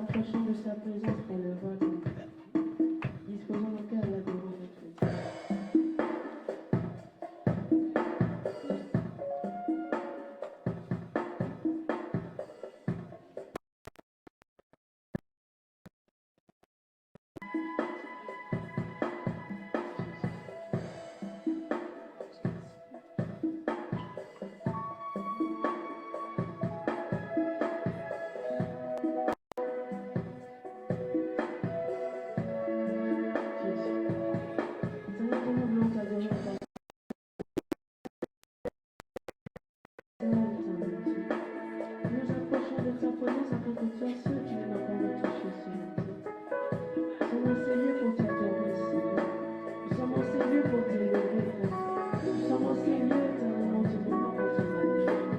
approchons de sa présence pour le voir. Disposons nos cœurs à l'adorer notre Dieu. Seigneur, nous voulons t'adorer par nous approchons de ta présence afin que toi seul tu n'aies pas de toucher sur notre Dieu. Nous sommes en ces lieux pour t'adorer, Seigneur. Nous sommes en ces lieux pour t'élever, Père. Nous sommes en ces lieux, éternellement, te donnant notre magnifique.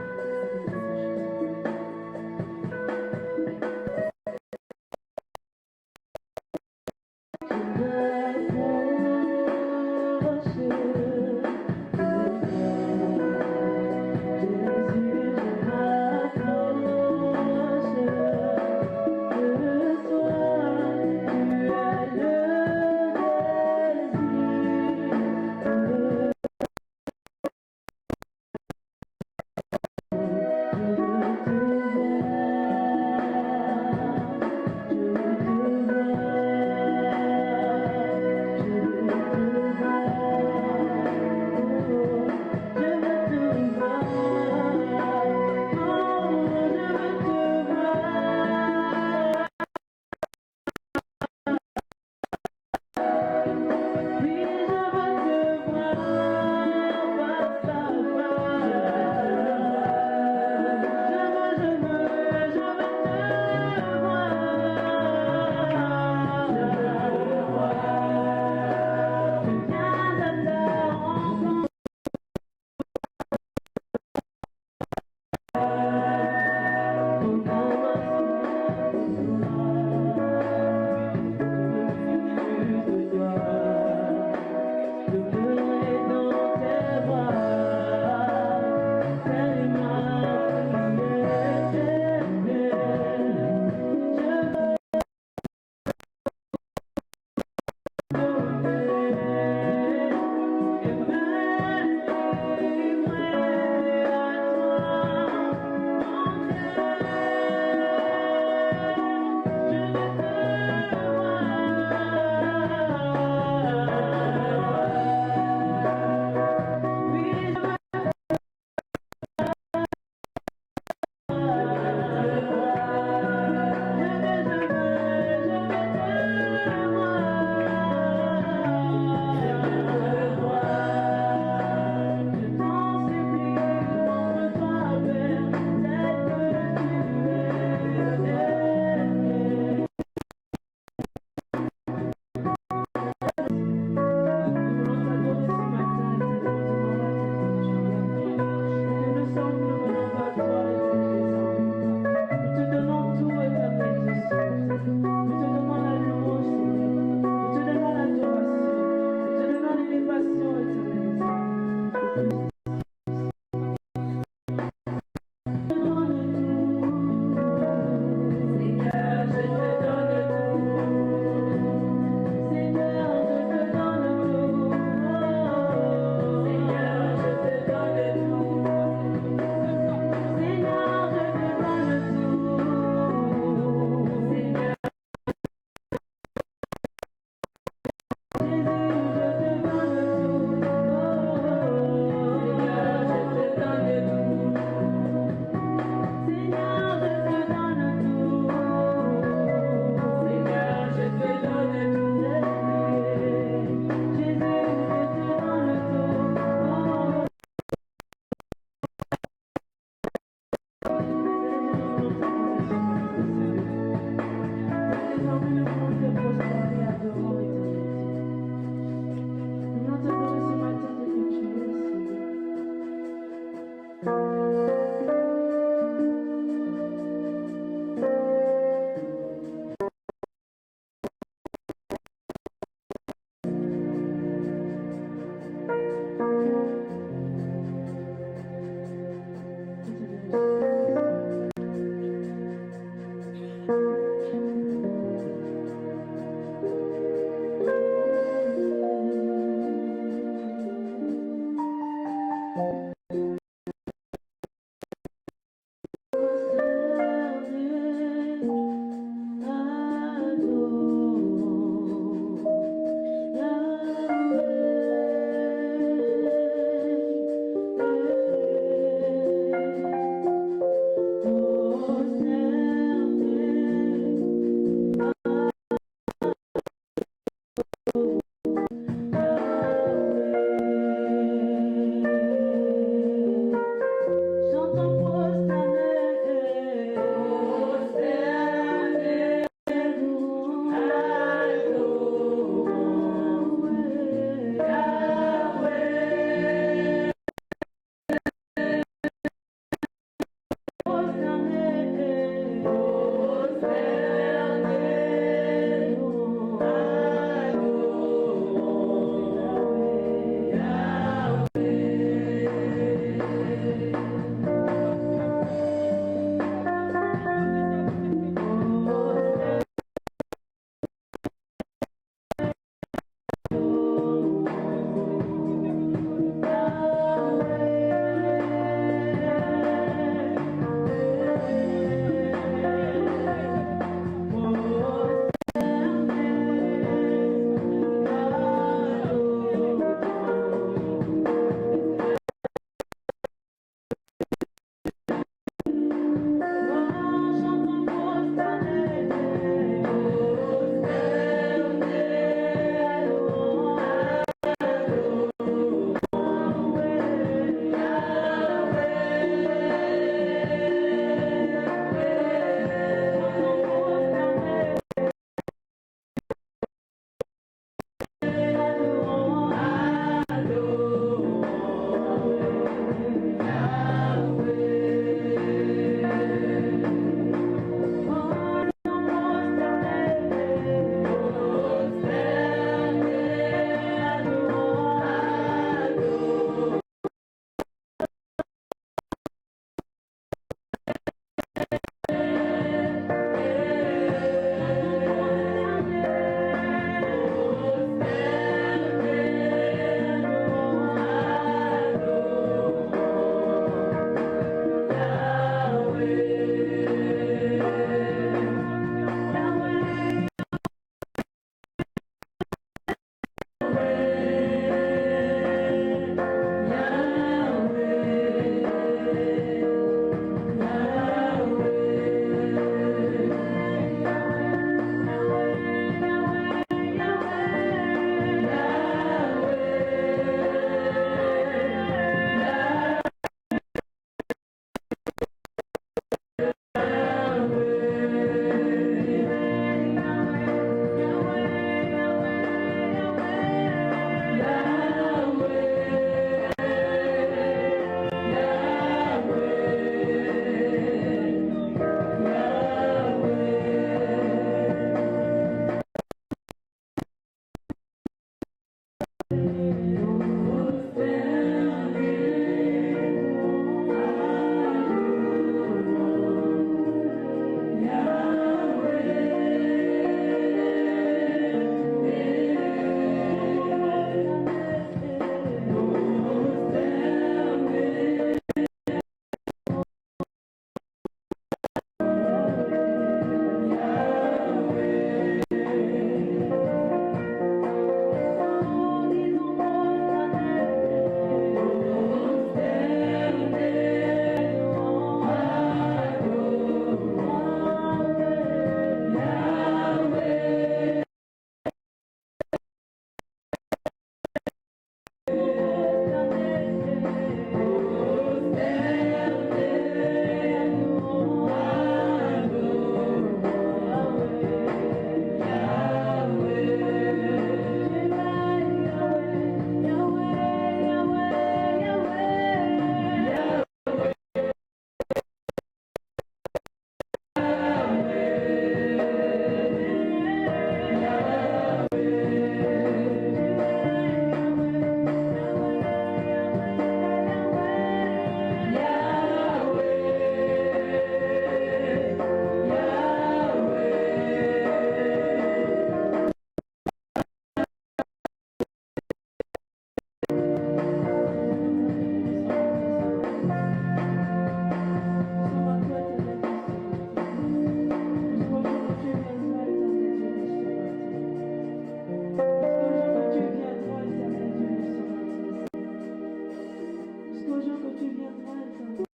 Jusqu'au jour que tu viendras éternel.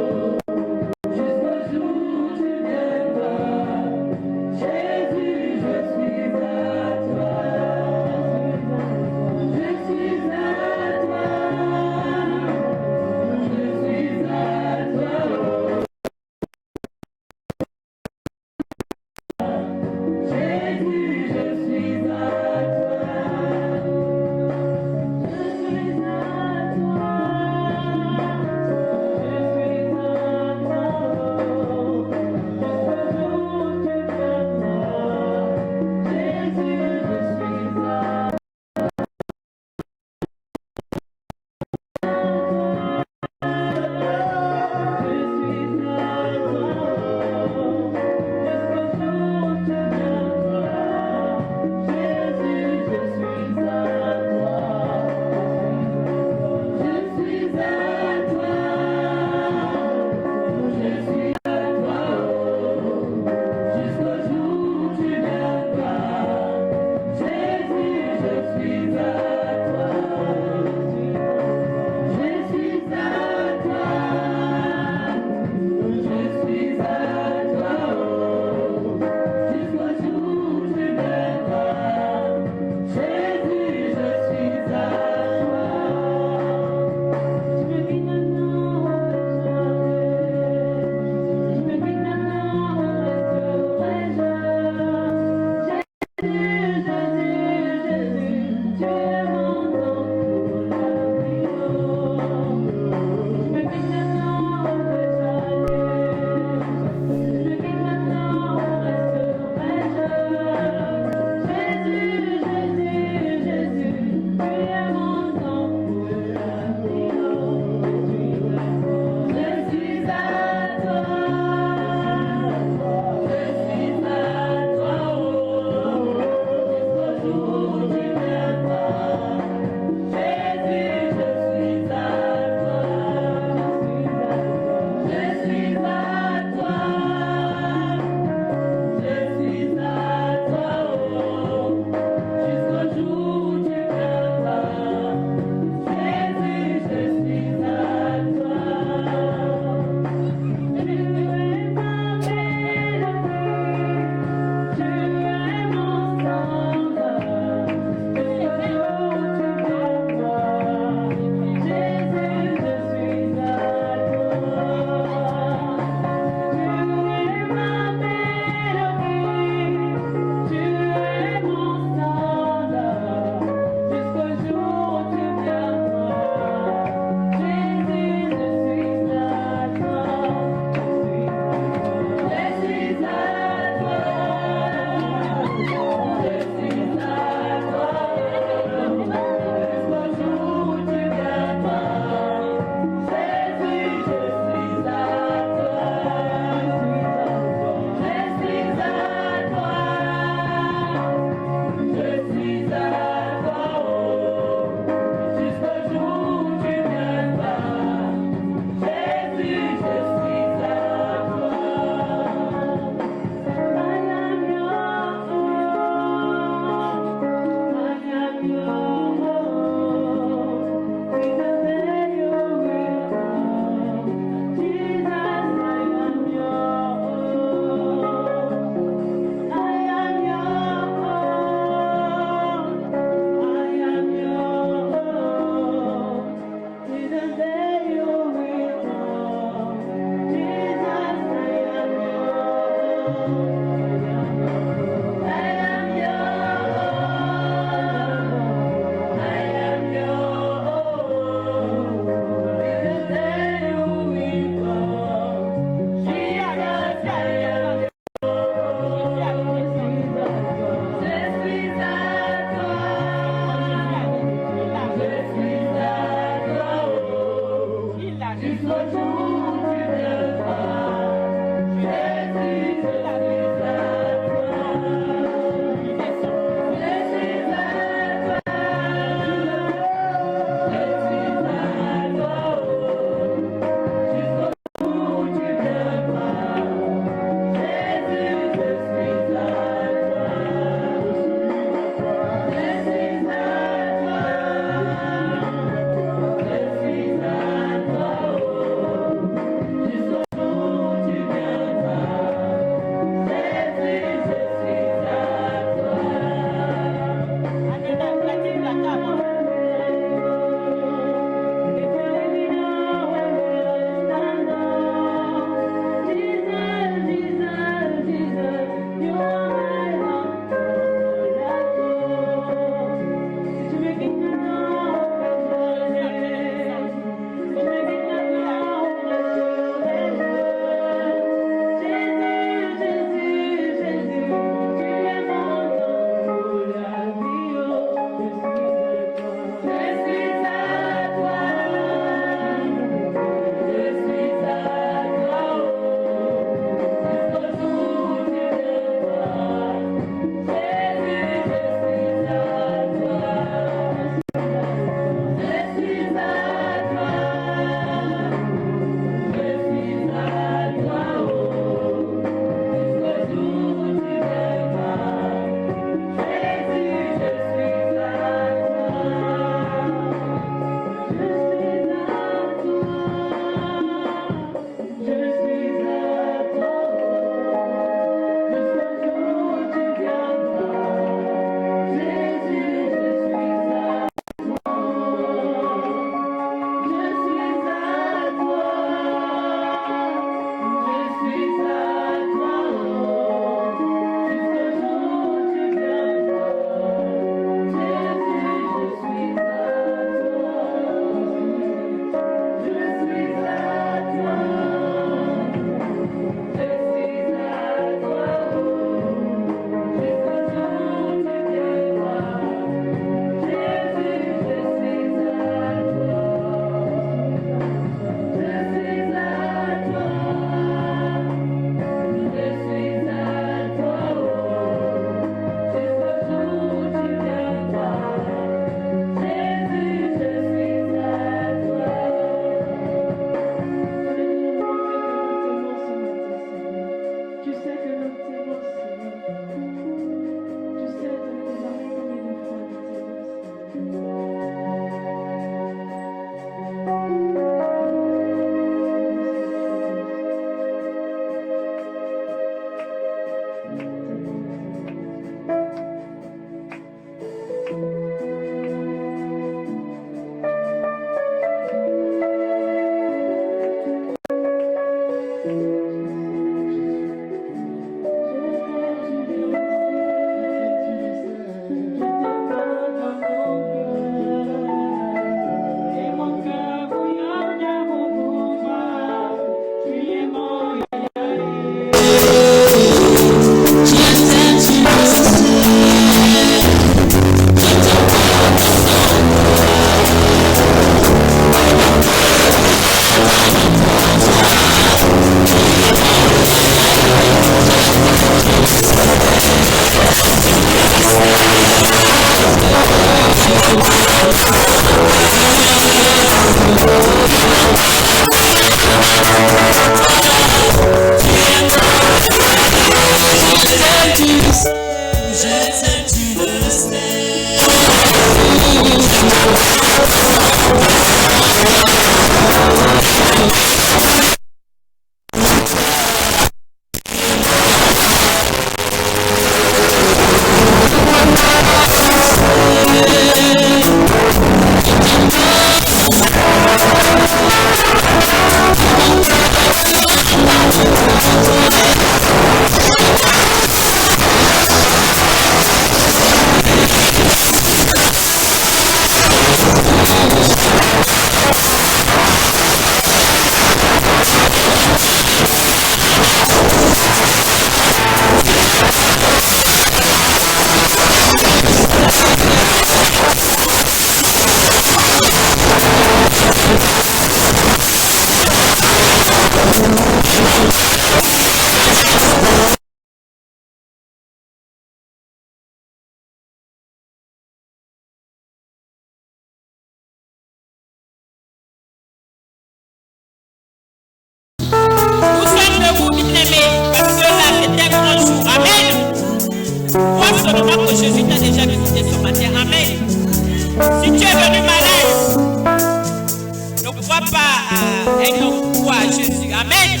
et nos foi à Jésus. Amen.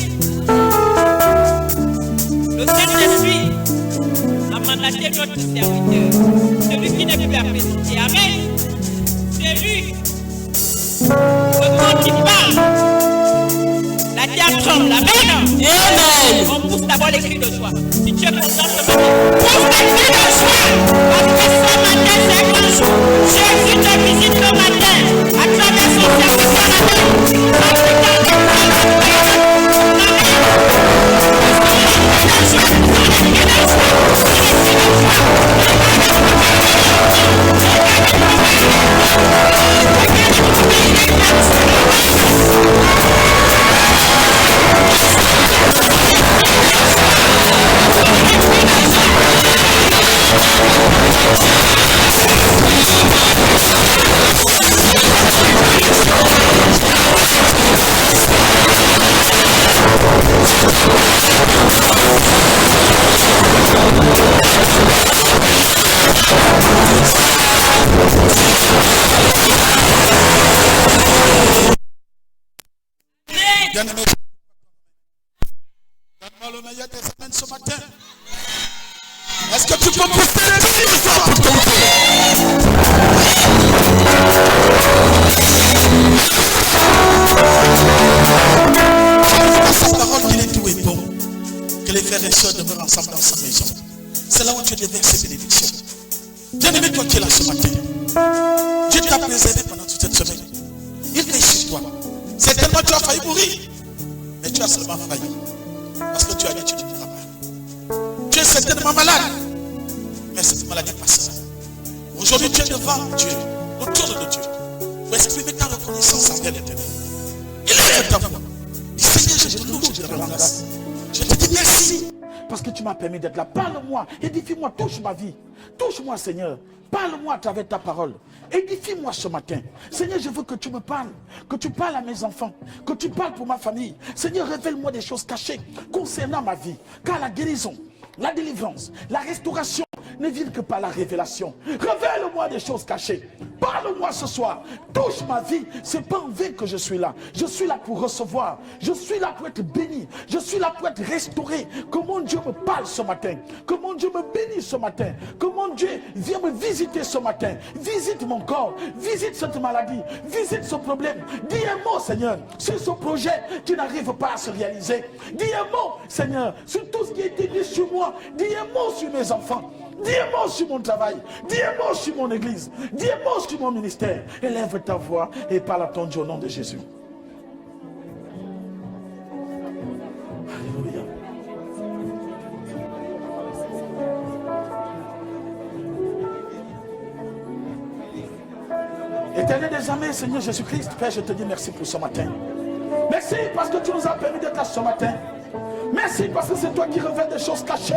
Le Saint-Esprit a mandaté notre serviteur, celui qui n'est plus à présenter. Amen. C'est lui. Le monde qui parle. La terre tremble. Amen. Amen. On pousse d'abord les cris de joie. Si tu es content ce matin, pousse les cris de joie. Parce que ce matin, c'est un grand jour. Jésus te visite ce matin à travers son service. Bien-aimé, donne-moi le meilleur des semaines ce matin. Est-ce que tu peux pousser les filles pour ton sa parole qu'il est tout et bon, que les frères et sœurs demeurent ensemble dans sa maison. C'est là où tu devais ses bénédictions. Bien-aimé, toi qui es là ce matin, Dieu t'a préservé pendant toute cette semaine. Il veille sur toi. Certainement tu as failli mourir, mais tu as seulement failli parce que tu as dit tu ne pourras pas. Tu es certainement malade, mais cette maladie passera. Aujourd'hui tu es devant Dieu, autour de Dieu, pour exprimer ta reconnaissance envers l'Éternel. Il est ta voix. Dis Seigneur, je te loue, je te rends grâce. Je te dis merci parce que tu m'as permis d'être là. Parle-moi, édifie-moi, touche ma vie. Touche-moi Seigneur. Parle-moi à travers ta parole. Édifie-moi ce matin. Seigneur, je veux que tu me parles. Que tu parles à mes enfants. Que tu parles pour ma famille. Seigneur, révèle-moi des choses cachées concernant ma vie. Car la guérison, la délivrance, la restauration ne viennent que par la révélation. Révèle-moi des choses cachées. Parle-moi ce soir. Touche ma vie. C'est pas en vain que je suis là. Je suis là pour recevoir. Je suis là pour être béni. Je suis là pour être restauré. Que mon Dieu me parle ce matin. Que mon Dieu me bénisse ce matin. Que mon Dieu vienne me visiter ce matin. Visite mon corps. Visite cette maladie. Visite ce problème. Dis un mot, Seigneur, sur ce projet qui n'arrive pas à se réaliser. Dis un mot, Seigneur, sur tout ce qui a été dit sur moi. Dis un mot sur mes enfants. Dis un mot sur mon travail. Dis un mot sur mon église. Dis un mot sur mon ministère. Élève ta voix et parle à ton Dieu au nom de Jésus. Alléluia. Éternel des armées, Seigneur Jésus-Christ, Père, je te dis merci pour ce matin. Merci parce que tu nous as permis d'être là ce matin. Merci parce que c'est toi qui révèles des choses cachées.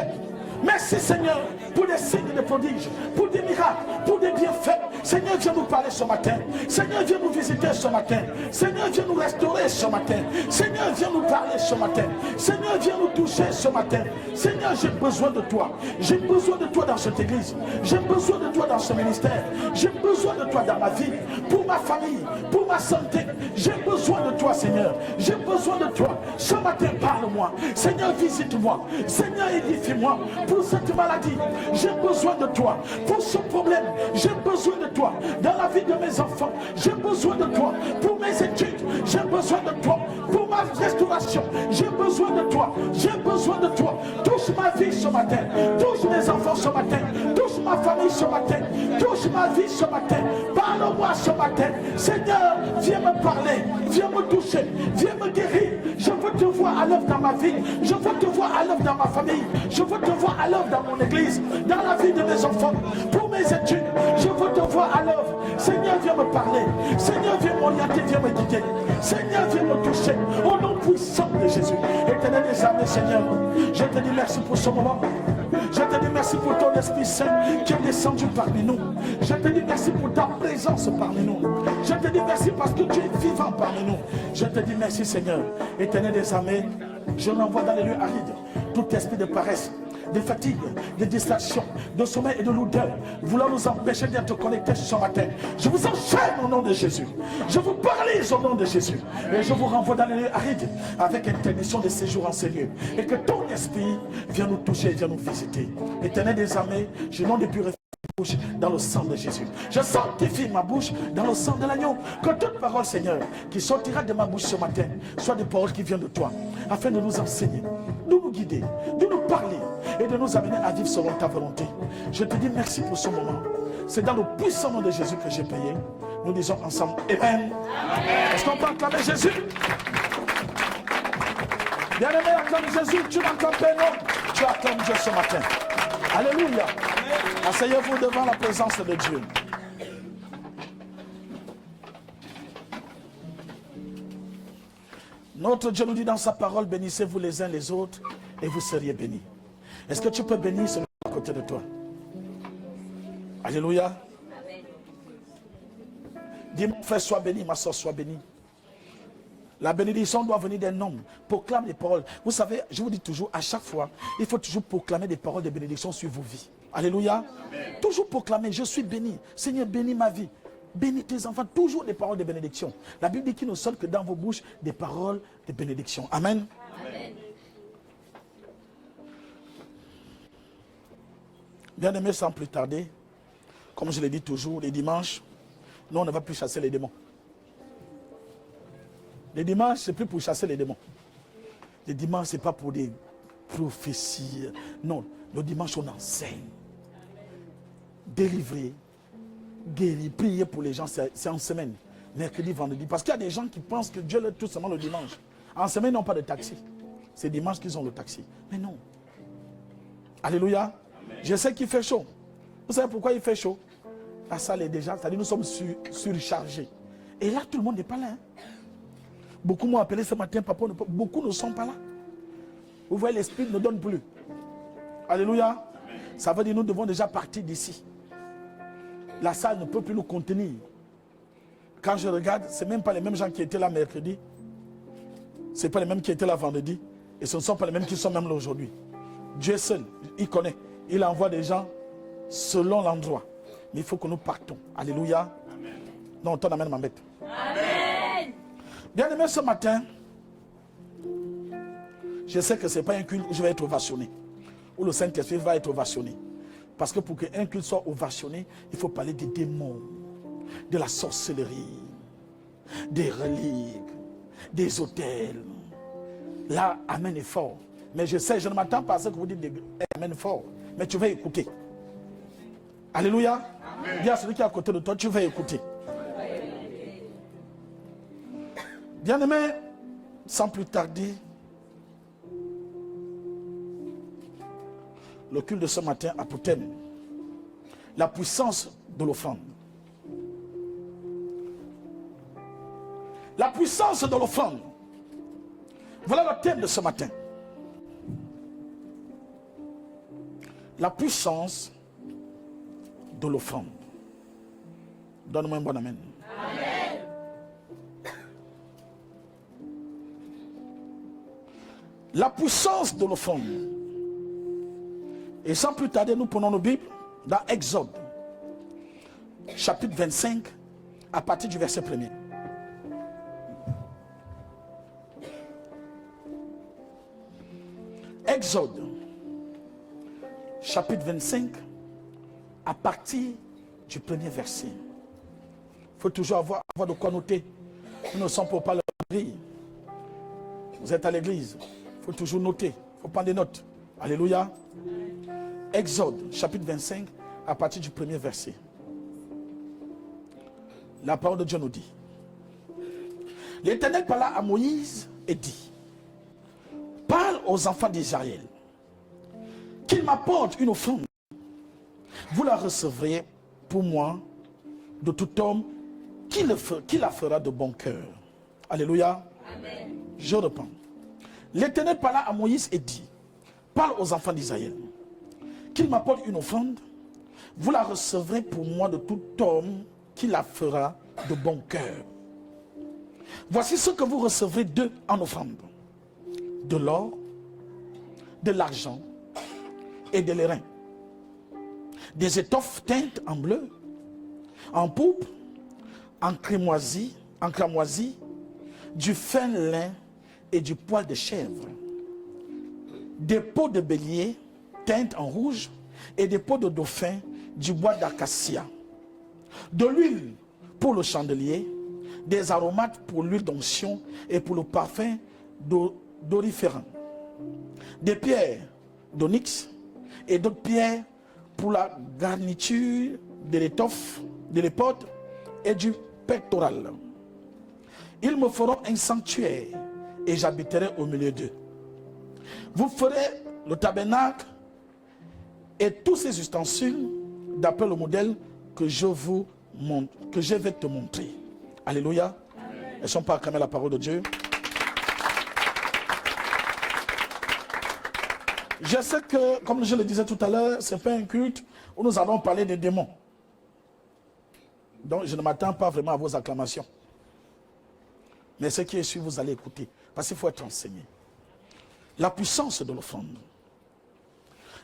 Merci Seigneur pour des signes et des prodiges, pour des miracles, pour des bienfaits. Seigneur, viens nous parler ce matin. Seigneur, viens nous visiter ce matin. Seigneur, viens nous restaurer ce matin. Seigneur, viens nous parler ce matin. Seigneur, viens nous toucher ce matin. Seigneur, j'ai besoin de toi. J'ai besoin de toi dans cette église. J'ai besoin de toi dans ce ministère. J'ai besoin de toi dans ma vie, pour ma famille, pour ma santé. J'ai besoin de toi, Seigneur. J'ai besoin de toi. Ce matin, parle-moi. Seigneur, visite-moi. Seigneur, édifie-moi. Pour cette maladie, j'ai besoin de toi. Pour ce problème, j'ai besoin de toi. Dans la vie de mes enfants, j'ai besoin de toi. Pour mes études, j'ai besoin de toi. Pour ma restauration, j'ai besoin de toi. J'ai besoin de toi. Touche ma vie ce matin. Touche mes enfants ce matin. Touche ma famille ce matin. Touche ma vie ce matin. Parle-moi ce matin. Seigneur, viens me parler. Viens me toucher. Viens me guérir. Je veux te voir à l'œuvre dans ma vie. Je veux te voir à l'œuvre dans ma famille. Je veux te voir à l'œuvre dans mon église, dans la vie de mes enfants, pour mes études. Je veux te voir à l'œuvre. Seigneur, viens me parler. Seigneur, viens m'orienter, viens me guider. Seigneur, viens me toucher. Au nom puissant de Jésus. Éternel des armées, Seigneur, je te dis merci pour ce moment. Je te dis merci pour ton Esprit Saint qui est descendu parmi nous. Je te dis merci pour ta présence parmi nous. Je te dis merci parce que tu es vivant parmi nous. Je te dis merci, Seigneur. Éternel des armées, je l'envoie dans les lieux arides tout esprit de paresse, de fatigue, de distraction, de sommeil et de lourdeur, voulant nous empêcher d'être connectés ce matin. Je vous enchaîne au nom de Jésus. Je vous paralyse au nom de Jésus. Et je vous renvoie dans les lieux arides avec interdiction de séjour en ces lieux. Et que ton esprit vienne nous toucher, vienne nous visiter. Éternel des armées, je n'en purifie bouche dans le sang de Jésus. Je sanctifie ma bouche dans le sang de l'agneau. Que toute parole, Seigneur, qui sortira de ma bouche ce matin, soit des paroles qui viennent de toi, afin de nous enseigner, de nous guider, de nous parler et de nous amener à vivre selon ta volonté. Je te dis merci pour ce moment. C'est dans le puissant nom de Jésus que j'ai payé. Nous disons ensemble Amen. Est-ce qu'on peut acclamer Jésus? Bien-aimé, acclame Jésus. Tu n'acclames pas, non? Tu acclames Dieu ce matin. Alléluia. Asseyez-vous devant la présence de Dieu. Notre Dieu nous dit dans sa parole, bénissez-vous les uns les autres et vous seriez bénis. Est-ce que tu peux bénir celui à côté de toi? Alléluia. Dis, mon frère, sois béni, ma soeur, sois bénie. La bénédiction doit venir d'un homme. Proclame les paroles. Vous savez, je vous dis toujours, à chaque fois, il faut toujours proclamer des paroles de bénédiction sur vos vies. Alléluia. Amen. Toujours proclamer, je suis béni. Seigneur, bénis ma vie. Bénis tes enfants. Toujours des paroles de bénédiction. La Bible dit qu'il ne sonne que dans vos bouches des paroles de bénédiction. Amen. Amen. Bien aimé, sans plus tarder, comme je l'ai dit toujours, les dimanches, nous on ne va plus chasser les démons. Les dimanches, c'est plus pour chasser les démons. Les dimanches, ce n'est pas pour des prophéties. Non, le dimanche, on enseigne. Délivrer, guérir, prier pour les gens, c'est en semaine. Mercredi, vendredi. Parce qu'il y a des gens qui pensent que Dieu l'aide tout seulement le dimanche. En semaine, ils n'ont pas de taxi. C'est dimanche qu'ils ont le taxi. Mais non. Alléluia. Amen. Je sais qu'il fait chaud. Vous savez pourquoi il fait chaud? La salle est déjà, c'est-à-dire nous sommes surchargés. Et là, tout le monde n'est pas là. Hein? Beaucoup m'ont appelé ce matin, papa, beaucoup ne sont pas là. Vous voyez, l'esprit ne donne plus. Alléluia. Amen. Ça veut dire que nous devons déjà partir d'ici. La salle ne peut plus nous contenir. Quand je regarde, ce n'est même pas les mêmes gens qui étaient là mercredi. Ce n'est pas les mêmes qui étaient là vendredi. Et ce ne sont pas les mêmes qui sont même là aujourd'hui. Dieu seul, il connaît. Il envoie des gens selon l'endroit. Mais il faut que nous partons. Alléluia. Amen. Non, ton amène m'embête. Amen. Bien aimé, ce matin, je sais que ce n'est pas un culte où je vais être ovationné. Où le Saint-Esprit va être ovationné. Parce que pour qu'un culte soit ovationné, il faut parler des démons, de la sorcellerie, des reliques, des hôtels. Là, Amen est fort. Mais je sais, je ne m'attends pas à ce que vous dites Amen fort. Mais tu vas écouter. Alléluia. Amen. Dis à celui qui est à côté de toi, tu vas écouter. Bien-aimé, sans plus tarder, le culte de ce matin a pour thème la puissance de l'offrande. La puissance de l'offrande. Voilà le thème de ce matin. La puissance de l'offrande. Donne-moi un bon amen. Amen. La puissance de l'offrande. Et sans plus tarder, nous prenons nos Bibles dans Exode, chapitre 25, à partir du verset 1er. Exode, chapitre 25, à partir du premier verset. Il faut toujours avoir de quoi noter. Nous ne sommes pas l'église. Vous êtes à l'église. Il faut toujours noter. Il faut prendre des notes. Alléluia. Exode, chapitre 25, à partir du premier verset. La parole de Dieu nous dit: L'Éternel parla à Moïse et dit: Parle aux enfants d'Israël qu'ils m'apportent une offrande. Vous la recevrez pour moi de tout homme qui la fera de bon cœur. Alléluia. Amen. Je reprends. L'Éternel parla à Moïse et dit: Parle aux enfants d'Israël qu'il m'apporte une offrande, vous la recevrez pour moi de tout homme qui la fera de bon cœur. Voici ce que vous recevrez d'eux en offrande: de l'or, de l'argent, et de l'airain. Des étoffes teintes en bleu, en pourpre, en cramoisi, du fin lin et du poil de chèvre. Des peaux de bélier teintes en rouge et des peaux de dauphin du bois d'acacia. De l'huile pour le chandelier, des aromates pour l'huile d'onction et pour le parfum d'oriféran. Des pierres d'onyx et d'autres pierres pour la garniture de l'étoffe, de l'époque et du pectoral. Ils me feront un sanctuaire et j'habiterai au milieu d'eux. Vous ferez le tabernacle et tous ces ustensiles d'après le modèle que je vais te montrer. Alléluia. Elles ne sont pas acclamées la parole de Dieu. Je sais que, comme je le disais tout à l'heure, ce n'est pas un culte où nous allons parler des démons. Donc je ne m'attends pas vraiment à vos acclamations. Mais ce qui est sûr, vous allez écouter. Parce qu'il faut être enseigné. La puissance de l'offrande.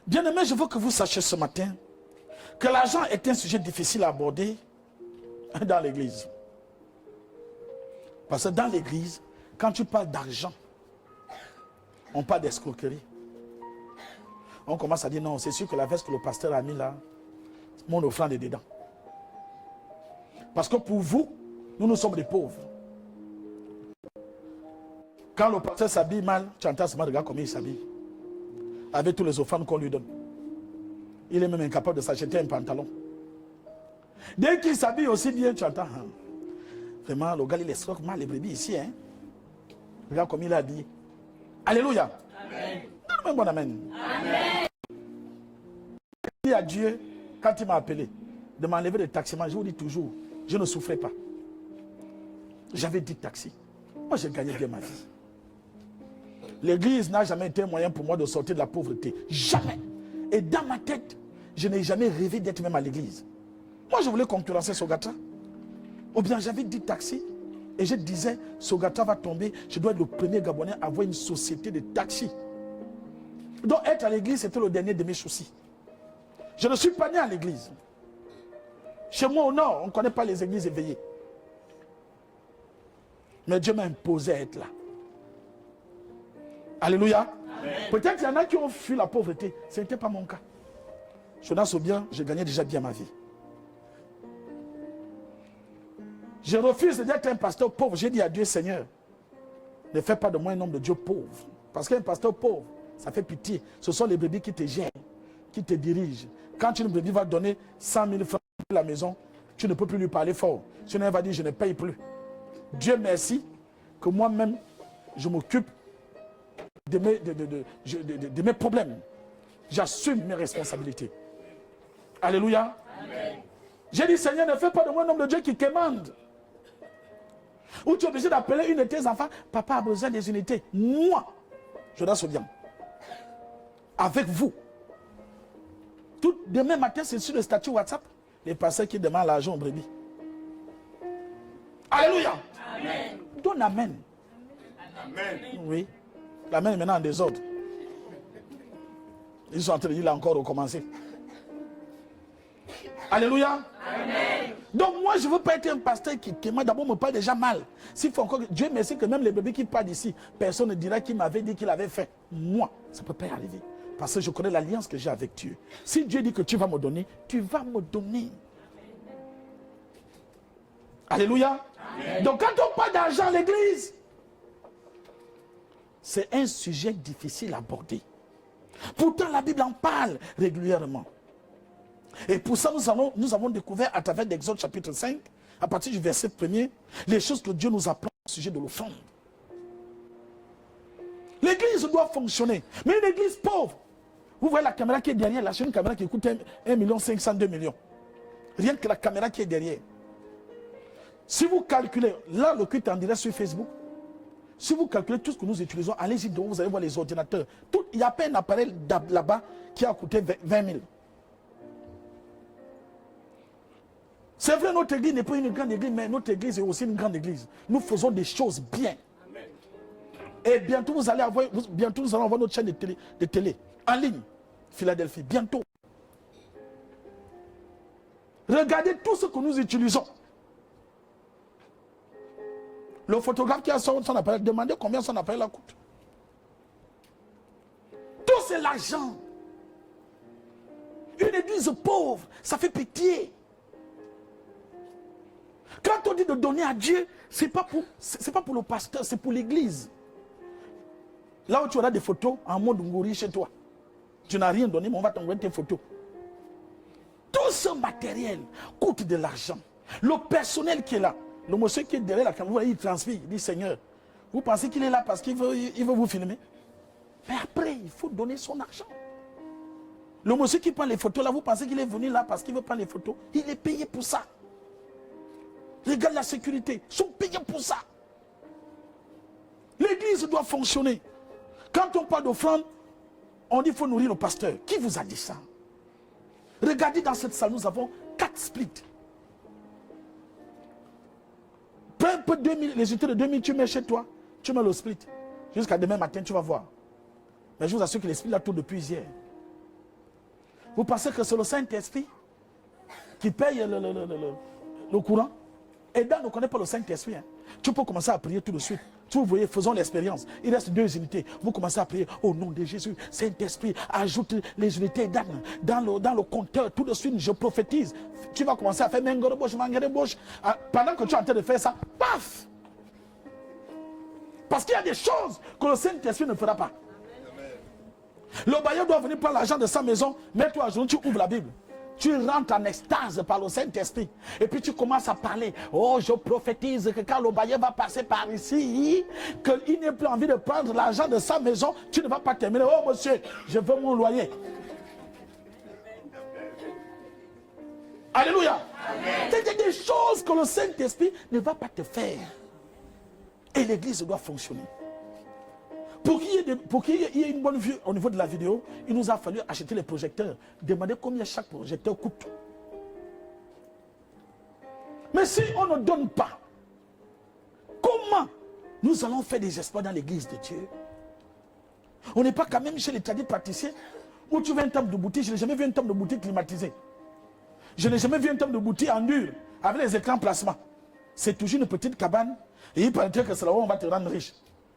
Bien-aimés, je veux que vous sachiez ce matin que l'argent est un sujet difficile à aborder dans l'église. Parce que dans l'église, quand tu parles d'argent, on parle d'escroquerie. On commence à dire non, c'est sûr que la veste que le pasteur a mis là, mon offrande est dedans. Parce que pour vous, nous sommes des pauvres. Quand le pasteur s'habille mal, tu entends seulement, regarde combien il s'habille. Avec tous les offrandes qu'on lui donne. Il est même incapable de s'acheter un pantalon. Dès qu'il s'habille aussi bien, tu entends. Hein. Vraiment, le gars, il escroque mal les brebis ici. Hein. Regarde comme il est habillé. Alléluia. Amen. Un bon amen. Amen. Je dis à Dieu, quand il m'a appelé, de m'enlever des taximans, je vous dis toujours, je ne souffrais pas. J'avais 10 taxis. Moi, j'ai gagné bien ma vie. L'église n'a jamais été un moyen pour moi de sortir de la pauvreté. Jamais. Et dans ma tête, je n'ai jamais rêvé d'être même à l'église. Moi, je voulais concurrencer Sogatra. Ou bien j'avais 10 taxis. Et je disais, Sogatra va tomber. Je dois être le premier Gabonais à avoir une société de taxis. Donc être à l'église, c'était le dernier de mes soucis. Je ne suis pas né à l'église. Chez moi au nord, on ne connaît pas les églises éveillées. Mais Dieu m'a imposé à être là. Alléluia. Peut-être qu'il y en a qui ont fui la pauvreté. Ce n'était pas mon cas. Jonas Obien, je gagnais déjà bien ma vie. Je refuse d'être un pasteur pauvre. J'ai dit à Dieu, Seigneur, ne fais pas de moi un homme de Dieu pauvre. Parce qu'un pasteur pauvre, ça fait pitié. Ce sont les brebis qui te gèrent, qui te dirigent. Quand une brebis va donner 100 000 francs à la maison, tu ne peux plus lui parler fort. Sinon, elle va dire, je ne paye plus. Dieu merci que moi-même, je m'occupe de mes problèmes. J'assume mes responsabilités. Alléluia. J'ai dit, Seigneur, ne fais pas de moi un homme de Dieu qui commande. Ou tu es obligé d'appeler une de tes enfants, papa a besoin des unités. Moi, je dois se dire, avec vous. Demain matin, c'est sur le statut WhatsApp, les pasteurs qui demandent l'argent aux brebis. Alléluia. Amen. Donne amen. Amen. Oui. L'amen est maintenant en désordre. Ils sont en train de dire, il a encore recommencé. Alléluia. Amen. Donc moi, je ne veux pas être un pasteur qui moi d'abord me parle déjà mal. S'il faut encore, Dieu merci que même les bébés qui parlent d'ici, personne ne dira qu'il m'avait dit qu'il avait fait. Moi, ça ne peut pas y arriver. Parce que je connais l'alliance que j'ai avec Dieu. Si Dieu dit que tu vas me donner, tu vas me donner. Alléluia. Amen. Donc quand on parle d'argent à l'église, c'est un sujet difficile à aborder. Pourtant, la Bible en parle régulièrement. Et pour ça, nous avons découvert à travers l'Exode chapitre 5, à partir du verset 1er, les choses que Dieu nous apprend au sujet de l'offrande. L'église doit fonctionner. Mais une église pauvre, vous voyez la caméra qui est derrière, là, c'est une caméra qui coûte 1 500 000, 2 millions. Rien que la caméra qui est derrière. Si vous calculez, là, le culte est en direct sur Facebook. Si vous calculez tout ce que nous utilisons, allez-y donc, vous allez voir les ordinateurs. Il n'y a pas un appareil là-bas qui a coûté 20 000. C'est vrai, notre église n'est pas une grande église, mais notre église est aussi une grande église. Nous faisons des choses bien. Et bientôt, nous allons avoir notre chaîne de télé en ligne. Philadelphie, bientôt. Regardez tout ce que nous utilisons. Le photographe qui a son appareil, demandez combien son appareil coûte. Tout c'est l'argent. Une église pauvre, ça fait pitié. Quand on dit de donner à Dieu, ce n'est pas pour le pasteur, c'est pour l'église. Là où tu auras des photos en mode ngouri chez toi. Tu n'as rien donné, mais on va t'envoyer tes photos. Tout ce matériel coûte de l'argent. Le personnel qui est là, le monsieur qui est derrière la caméra, il transpire, il dit Seigneur, vous pensez qu'il est là parce qu'il veut vous filmer? Mais après, il faut donner son argent. Le monsieur qui prend les photos là, vous pensez qu'il est venu là parce qu'il veut prendre les photos? Il est payé pour ça. Les gars de la sécurité sont payés pour ça. L'église doit fonctionner. Quand on parle d'offrande, on dit qu'il faut nourrir le pasteur. Qui vous a dit ça? Regardez dans cette salle, nous avons 4 splits. Peu un peu 2000, les unités de 2000, tu mets chez toi, tu mets le split. Jusqu'à demain matin, tu vas voir. Mais je vous assure que les splits là tournent depuis hier. Vous pensez que c'est le Saint-Esprit qui paye le courant? Et Dan ne connaît pas le Saint-Esprit. Hein. Tu peux commencer à prier tout de suite. Vous voyez, faisons l'expérience. Il reste 2 unités. Vous commencez à prier au nom de Jésus. Saint-Esprit, ajoute les unités dans le compteur. Tout de suite, je prophétise. Tu vas commencer à faire mangere-bouche. Pendant que tu es en train de faire ça, paf! Parce qu'il y a des choses que le Saint-Esprit ne fera pas. Le bailleur doit venir prendre l'argent de sa maison. Mets-toi à genoux, tu ouvres la Bible. Tu rentres en extase par le Saint-Esprit. Et puis tu commences à parler. Oh, je prophétise que quand le bailleur va passer par ici, qu'il n'ait plus envie de prendre l'argent de sa maison, tu ne vas pas terminer. Oh monsieur, je veux mon loyer. Alléluia. C'est des choses que le Saint-Esprit ne va pas te faire. Et l'église doit fonctionner. Pour qu'il y ait une bonne vue au niveau de la vidéo, il nous a fallu acheter les projecteurs. Demander combien chaque projecteur coûte. Mais si on ne donne pas, comment nous allons faire des exploits dans l'église de Dieu? On n'est pas quand même chez les tradis praticiens où tu veux un temple de boutique. Je n'ai jamais vu un temple de boutique climatisé. Je n'ai jamais vu un temple de boutique en dur avec les écrans plasma. C'est toujours une petite cabane et il paraît que c'est là où on va te rendre riche.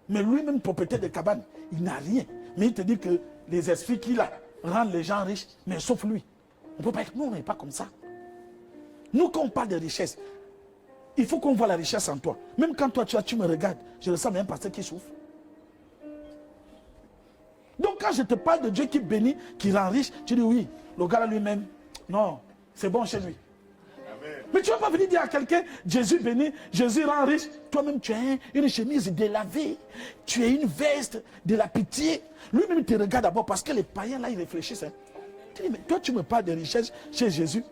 Mais lui-même, propriétaire de cabane, il n'a rien. Mais il te dit que les esprits qu'il a rendent les gens riches, mais sauf lui. On ne peut pas être, nous, on n'est pas comme ça. Nous, quand on parle de richesse, il faut qu'on voit la richesse en toi. Même quand toi, tu me regardes, je le sens même pasteur qui souffre. Donc, quand je te parle de Dieu qui bénit, qui rend riche, tu dis oui, le gars lui-même, non, c'est bon chez lui. Mais tu ne vas pas venir dire à quelqu'un, Jésus bénit, Jésus rend riche. Toi-même, tu as une chemise délavée. Tu as une veste de la pitié. Lui-même, il te regarde d'abord parce que les païens, là, ils réfléchissent. Hein. Tu dis, mais toi, tu me parles de richesse chez Jésus.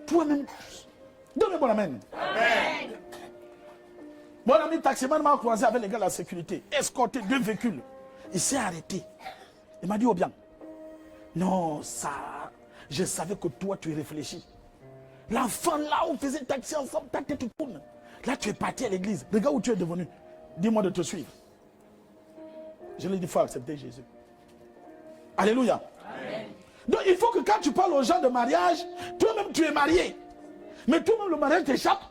Toi-même, donne-le bon amen. Amen. Mon ami taximan m'a croisé avec les gars de la sécurité. Escorté 2 véhicules. Il s'est arrêté. Il m'a dit, oh bien, non, ça, je savais que toi, tu réfléchis. L'enfant là, on faisait taxi ensemble, ta tête tourne. Là, tu es parti à l'église. Regarde où tu es devenu. Dis-moi de te suivre. Je lui ai dit, il faut accepter Jésus. Alléluia. Amen. Donc, il faut que quand tu parles aux gens de mariage, toi-même, tu es marié. Mais toi-même, le mariage t'échappe.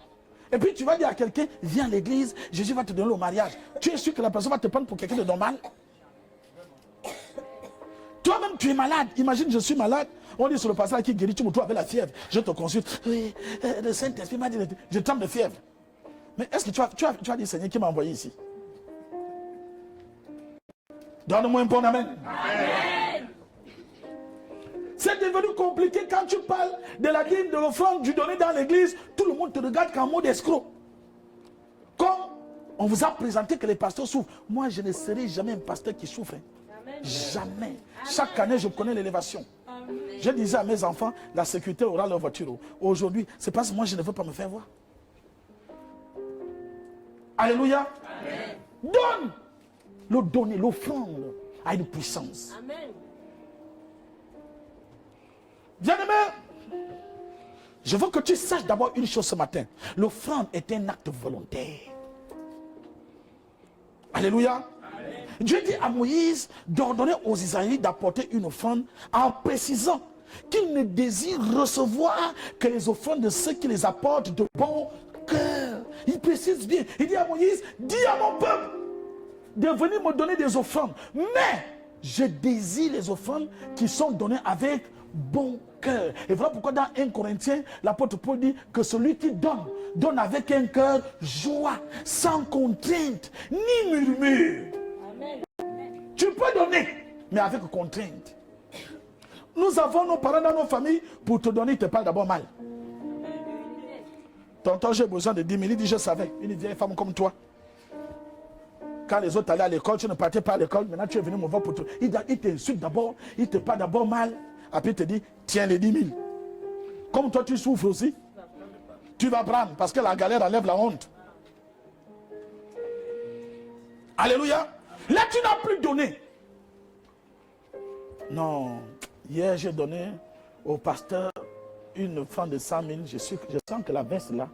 Et puis, tu vas dire à quelqu'un, viens à l'église, Jésus va te donner le mariage. Tu es sûr que la personne va te prendre pour quelqu'un de normal? Toi-même, tu es malade. Imagine, je suis malade. On dit sur le passage qui guérit, tu me trouves avec la fièvre. Je te consulte. Oui, le Saint-Esprit m'a dit, je tremble de fièvre. Mais est-ce que tu as dit, Seigneur, qui m'a envoyé ici? Donne-moi un bon amen. Amen. C'est devenu compliqué quand tu parles de la dîme, de l'offrande, du donner dans l'église. Tout le monde te regarde comme mot d'escroc. Comme on vous a présenté que les pasteurs souffrent. Moi, je ne serai jamais un pasteur qui souffre. Jamais. Chaque année, je connais l'élévation. Je disais à mes enfants, la sécurité aura leur voiture. Aujourd'hui, c'est parce que moi, je ne veux pas me faire voir. Alléluia. Amen. Donne. Le donner, l'offrande a une puissance. Amen. Bien-aimé, je veux que tu saches d'abord une chose ce matin. L'offrande est un acte volontaire. Alléluia. Amen. Dieu dit à Moïse d'ordonner aux Israélites d'apporter une offrande en précisant qu'ils ne désirent recevoir que les offrandes de ceux qui les apportent de bon cœur. Il précise bien. Il dit à Moïse, dis à mon peuple de venir me donner des offrandes. Mais je désire les offrandes qui sont données avec bon cœur. Et voilà pourquoi dans 1 Corinthiens, l'apôtre Paul dit que celui qui donne, donne avec un cœur joie, sans contrainte, ni murmure. Amen. Tu peux donner, mais avec contrainte. Nous avons nos parents dans nos familles, pour te donner, ils te parlent d'abord mal. Tonton, j'ai besoin de 10 000, il dit, je savais. Une vieille femme comme toi. Quand les autres allaient à l'école, tu ne partais pas à l'école, maintenant tu es venu me voir pour toi. Il t'insulte d'abord, il te parle d'abord mal. Après il te dit, tiens les 10 000. Comme toi tu souffres aussi, tu vas prendre, parce que la galère enlève la honte. Alléluia. Là tu n'as plus donné. Non, hier j'ai donné au pasteur une offrande de 100 000. Je sens que la veste là,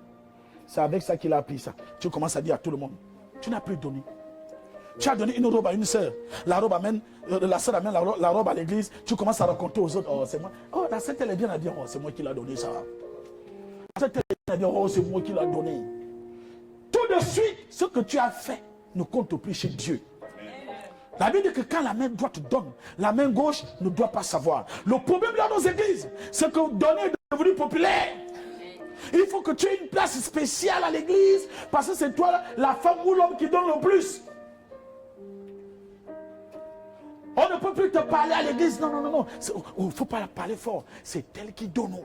c'est avec ça qu'il a pris ça. Tu commences à dire à tout le monde, tu n'as plus donné. Tu as donné une robe à une sœur. La robe amène, la sœur amène la robe à l'église. Tu commences à raconter aux autres. Oh, c'est moi. Oh, la sœur, elle est bien habillée. Oh, c'est moi qui l'ai donné ça. La sœur, elle est bien habillée. Oh, c'est moi qui l'ai donné. Tout de suite, ce que tu as fait ne compte plus chez Dieu. La Bible dit que quand la main droite donne, la main gauche ne doit pas savoir. Le problème dans nos églises, c'est que donner est devenu populaire. Il faut que tu aies une place spéciale à l'église parce que c'est toi la femme ou l'homme qui donne le plus. On ne peut plus te parler à l'église. Non, non, non, non. Il ne faut pas la parler fort. C'est elle qui donne. Non,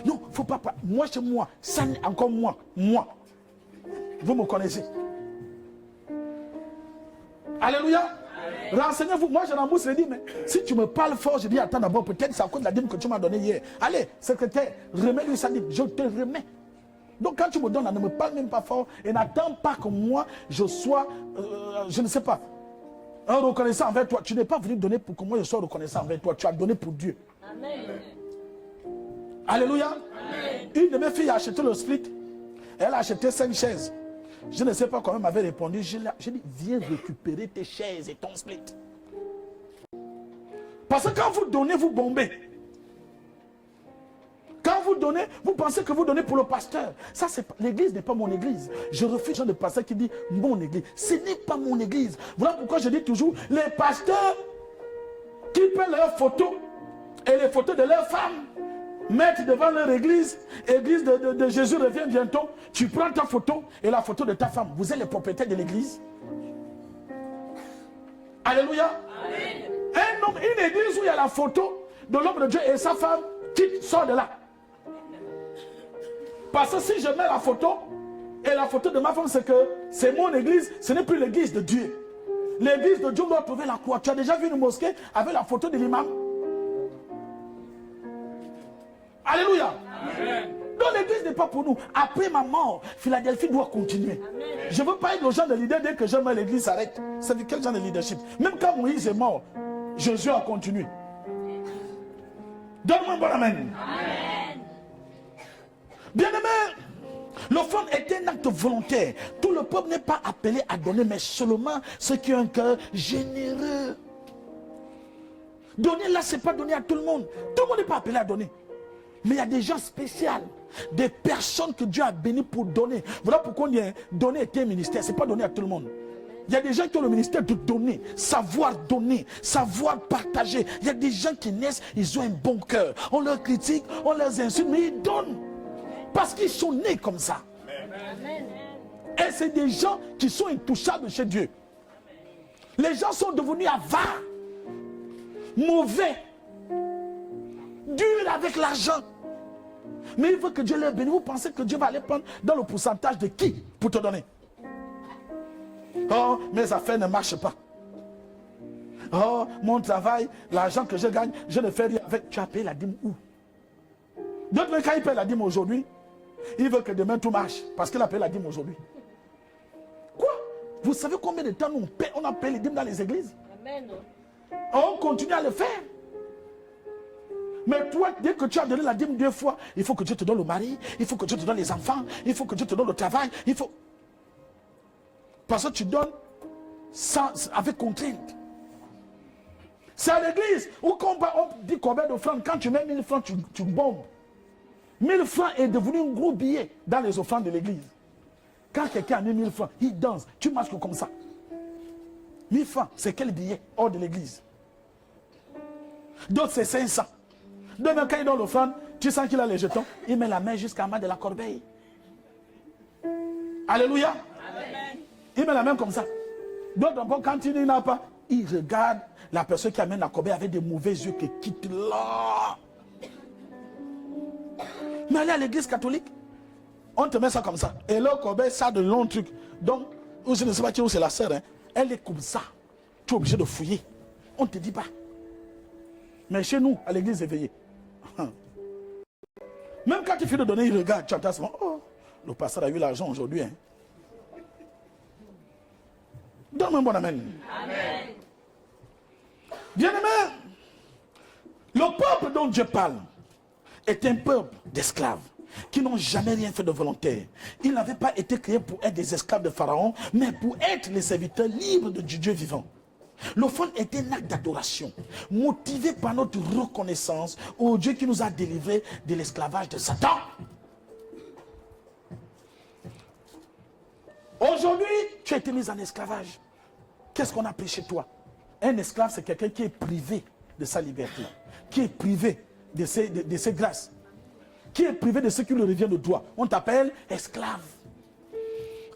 il ne faut pas parler. Moi, c'est moi. Ça, encore moi. Moi. Vous me connaissez. Alléluia. Renseignez-vous. Moi, Jean Ambous le dit, mais si tu me parles fort, je dis, attends d'abord, peut-être c'est à cause de la dîme que tu m'as donnée hier. Allez, secrétaire, remets-lui sa dîme. Je te remets. Donc, quand tu me donnes, ne me parle même pas fort et n'attends pas que moi, je sois, je ne sais pas, un reconnaissant envers toi. Tu n'es pas venu donner pour que moi je sois reconnaissant envers toi. Tu as donné pour Dieu. Amen. Alléluia. Amen. Une de mes filles a acheté le split. Elle a acheté 5 chaises. Je ne sais pas comment elle m'avait répondu. J'ai dit, viens récupérer tes chaises et ton split. Parce que quand vous donnez, vous bombez. Quand vous donnez, vous pensez que vous donnez pour le pasteur. Ça, l'église n'est pas mon église. Je refuse de pasteur qui dit mon église. Ce n'est pas mon église. Voilà pourquoi je dis toujours, les pasteurs qui prennent leurs photos et les photos de leurs femmes mettent devant leur église, église de Jésus revient bientôt. Tu prends ta photo et la photo de ta femme. Vous êtes les propriétaires de l'église. Alléluia. Amen. Un homme, une église où il y a la photo de l'homme de Dieu et sa femme qui sort de là. Parce que si je mets la photo, et la photo de ma femme, c'est que c'est mon église, ce n'est plus l'église de Dieu. L'église de Dieu doit trouver la croix. Tu as déjà vu une mosquée avec la photo de l'imam? Alléluia. Amen. Donc l'église n'est pas pour nous. Après ma mort, Philadelphie doit continuer. Amen. Je ne veux pas être le genre de leader dès que je meurs, l'église s'arrête. C'est quel genre de leadership? Même quand Moïse est mort, Jésus a continué. Donne-moi un bon amen. Amen. Bien-aimé, l'offrande est un acte volontaire. Tout le peuple n'est pas appelé à donner, mais seulement ceux qui ont un cœur généreux. Donner là, ce n'est pas donner à tout le monde. Tout le monde n'est pas appelé à donner. Mais il y a des gens spéciaux, des personnes que Dieu a bénies pour donner. Voilà pourquoi on dit donner est un ministère, ce n'est pas donner à tout le monde. Il y a des gens qui ont le ministère de donner, savoir partager. Il y a des gens qui naissent, ils ont un bon cœur. On leur critique, on leur insulte, mais ils donnent. Parce qu'ils sont nés comme ça. Amen. Et c'est des gens qui sont intouchables chez Dieu. Les gens sont devenus avares, mauvais, durs avec l'argent. Mais il veut que Dieu leur bénisse. Vous pensez que Dieu va les prendre dans le pourcentage de qui pour te donner? Oh, mes affaires ne marchent pas. Oh, mon travail, l'argent que je gagne, je ne fais rien avec. Tu as payé la dîme où? D'autres, quand il paye la dîme aujourd'hui, il veut que demain tout marche. Parce qu'il a payé la dîme aujourd'hui. Quoi? Vous savez combien de temps on a payé les dîmes dans les églises? Amen. On continue à le faire. Mais toi, dès que tu as donné la dîme 2 fois, il faut que Dieu te donne le mari, il faut que Dieu te donne les enfants, il faut que Dieu te donne le travail, il faut... Parce que tu donnes avec contrainte. C'est à l'église où on dit combien d'offrandes, quand tu mets 1000 francs, tu bombes. 1000 francs est devenu un gros billet dans les offrandes de l'église. Quand quelqu'un a mis 1000 francs, il danse, tu marches comme ça. 1000 francs, c'est quel billet hors de l'église? D'autres, c'est 500. Demain, quand il donne l'offrande, tu sens qu'il a les jetons, il met la main jusqu'à bas de la corbeille. Alléluia. Amen. Il met la main comme ça. D'autres, quand il n'a pas, il regarde la personne qui amène la corbeille avec des mauvais yeux qui quitte là. Mais aller à l'église catholique, on te met ça comme ça. Et là, corbeille, ça a de longs trucs. Donc, je ne sais pas qui c'est la sœur, hein. Elle est comme ça. Tu es obligé de fouiller. On ne te dit pas. Mais chez nous, à l'église éveillée, même quand tu finis de donner, il regarde, tu entends seulement, oh, le pasteur a eu l'argent aujourd'hui. Hein. Donne-moi un bon amen. Amen. Bien-aimé, le peuple dont Dieu parle est un peuple d'esclaves qui n'ont jamais rien fait de volontaire. Ils n'avaient pas été créés pour être des esclaves de Pharaon, mais pour être les serviteurs libres de Dieu vivant. L'offrande est un acte d'adoration, motivé par notre reconnaissance au Dieu qui nous a délivrés de l'esclavage de Satan. Aujourd'hui, tu as été mis en esclavage. Qu'est-ce qu'on a pris chez toi? Un esclave, c'est quelqu'un qui est privé de sa liberté, qui est privé de ses grâces, qui est privé de ce qui lui revient de droit. On t'appelle esclave.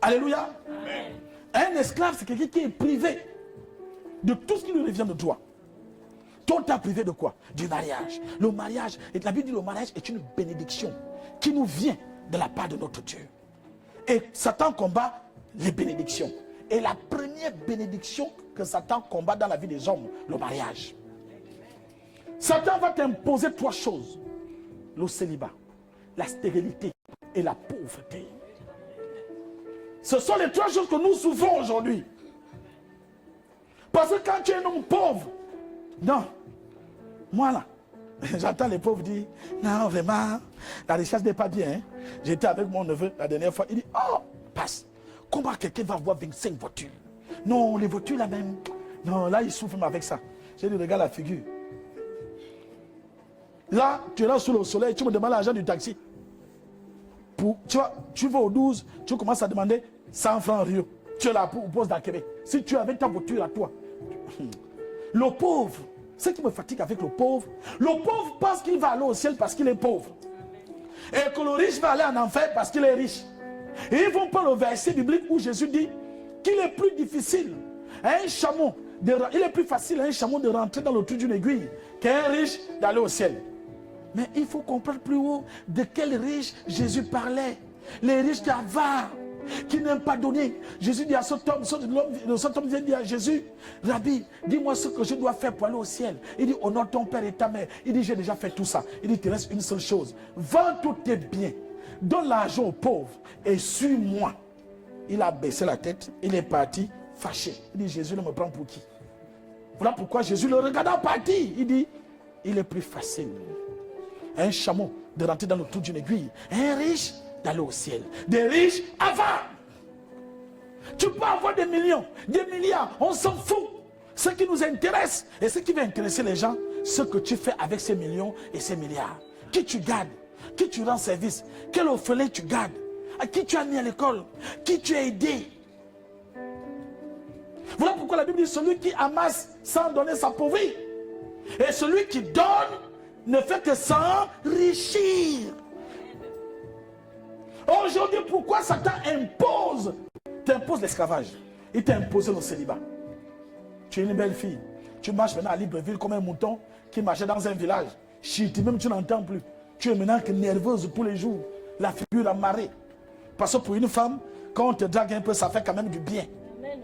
Alléluia. Amen. Un esclave, c'est quelqu'un qui est privé de tout ce qui lui revient de droit. Toi, on t'a privé de quoi? Du mariage. Le mariage, et la Bible dit le mariage est une bénédiction qui nous vient de la part de notre Dieu. Et Satan combat les bénédictions. Et la première bénédiction que Satan combat dans la vie des hommes, le mariage. Satan va t'imposer 3 choses. Le célibat, la stérilité et la pauvreté. Ce sont les 3 choses que nous souffrons aujourd'hui. Parce que quand tu es un homme pauvre, non, moi là, j'entends les pauvres dire, non vraiment, la richesse n'est pas bien. Hein? J'étais avec mon neveu la dernière fois, il dit, oh, passe, comment quelqu'un va avoir 25 voitures? Non, les voitures là même, non, là il souffre avec ça. J'ai dit, regarde la figure. Là, tu es là sous le soleil, tu me demandes l'argent du taxi. Tu vas au 12, tu commences à demander 100 francs Rio. Tu es là pour pose d'Akébé. Si tu avais ta voiture à toi. Le pauvre, ce qui me fatigue avec le pauvre pense qu'il va aller au ciel parce qu'il est pauvre. Et que le riche va aller en enfer parce qu'il est riche. Et ils vont prendre le verset biblique où Jésus dit qu'il est plus difficile à un chameau, il est plus facile à un chameau de rentrer dans le trou d'une aiguille qu'à un riche d'aller au ciel. Mais il faut comprendre plus haut de quels riches Jésus parlait. Les riches qui avares, qui n'aiment pas donner. Jésus dit à cet homme vient dire à Jésus, Rabbi, dis-moi ce que je dois faire pour aller au ciel. Il dit, honore ton père et ta mère. Il dit, j'ai déjà fait tout ça. Il dit, il te reste une seule chose. Vends tous tes biens, donne l'argent aux pauvres et suis-moi. Il a baissé la tête, il est parti fâché. Il dit, Jésus ne me prend pour qui? Voilà pourquoi Jésus le regardant partir. Il dit, il est plus facile à un chameau de rentrer dans le trou d'une aiguille, un riche d'aller au ciel. Des riches avant. Tu peux avoir des millions, des milliards, on s'en fout. Ce qui nous intéresse et ce qui va intéresser les gens, ce que tu fais avec ces millions et ces milliards. Qui tu gardes, qui tu rends service, quel orphelin tu gardes, à qui tu as mis à l'école, qui tu as aidé. Voilà pourquoi la Bible dit celui qui amasse sans donner s'appauvrit. Et celui qui donne ne fait que s'enrichir. Aujourd'hui, pourquoi Satan t'impose l'esclavage? Il t'a imposé le célibat. Tu es une belle fille. Tu marches maintenant à Libreville comme un mouton qui marchait dans un village. Chiti, même tu n'entends plus. Tu es maintenant que nerveuse tous les jours. La figure amarrée. Parce que pour une femme, quand on te drague un peu, ça fait quand même du bien. Amen.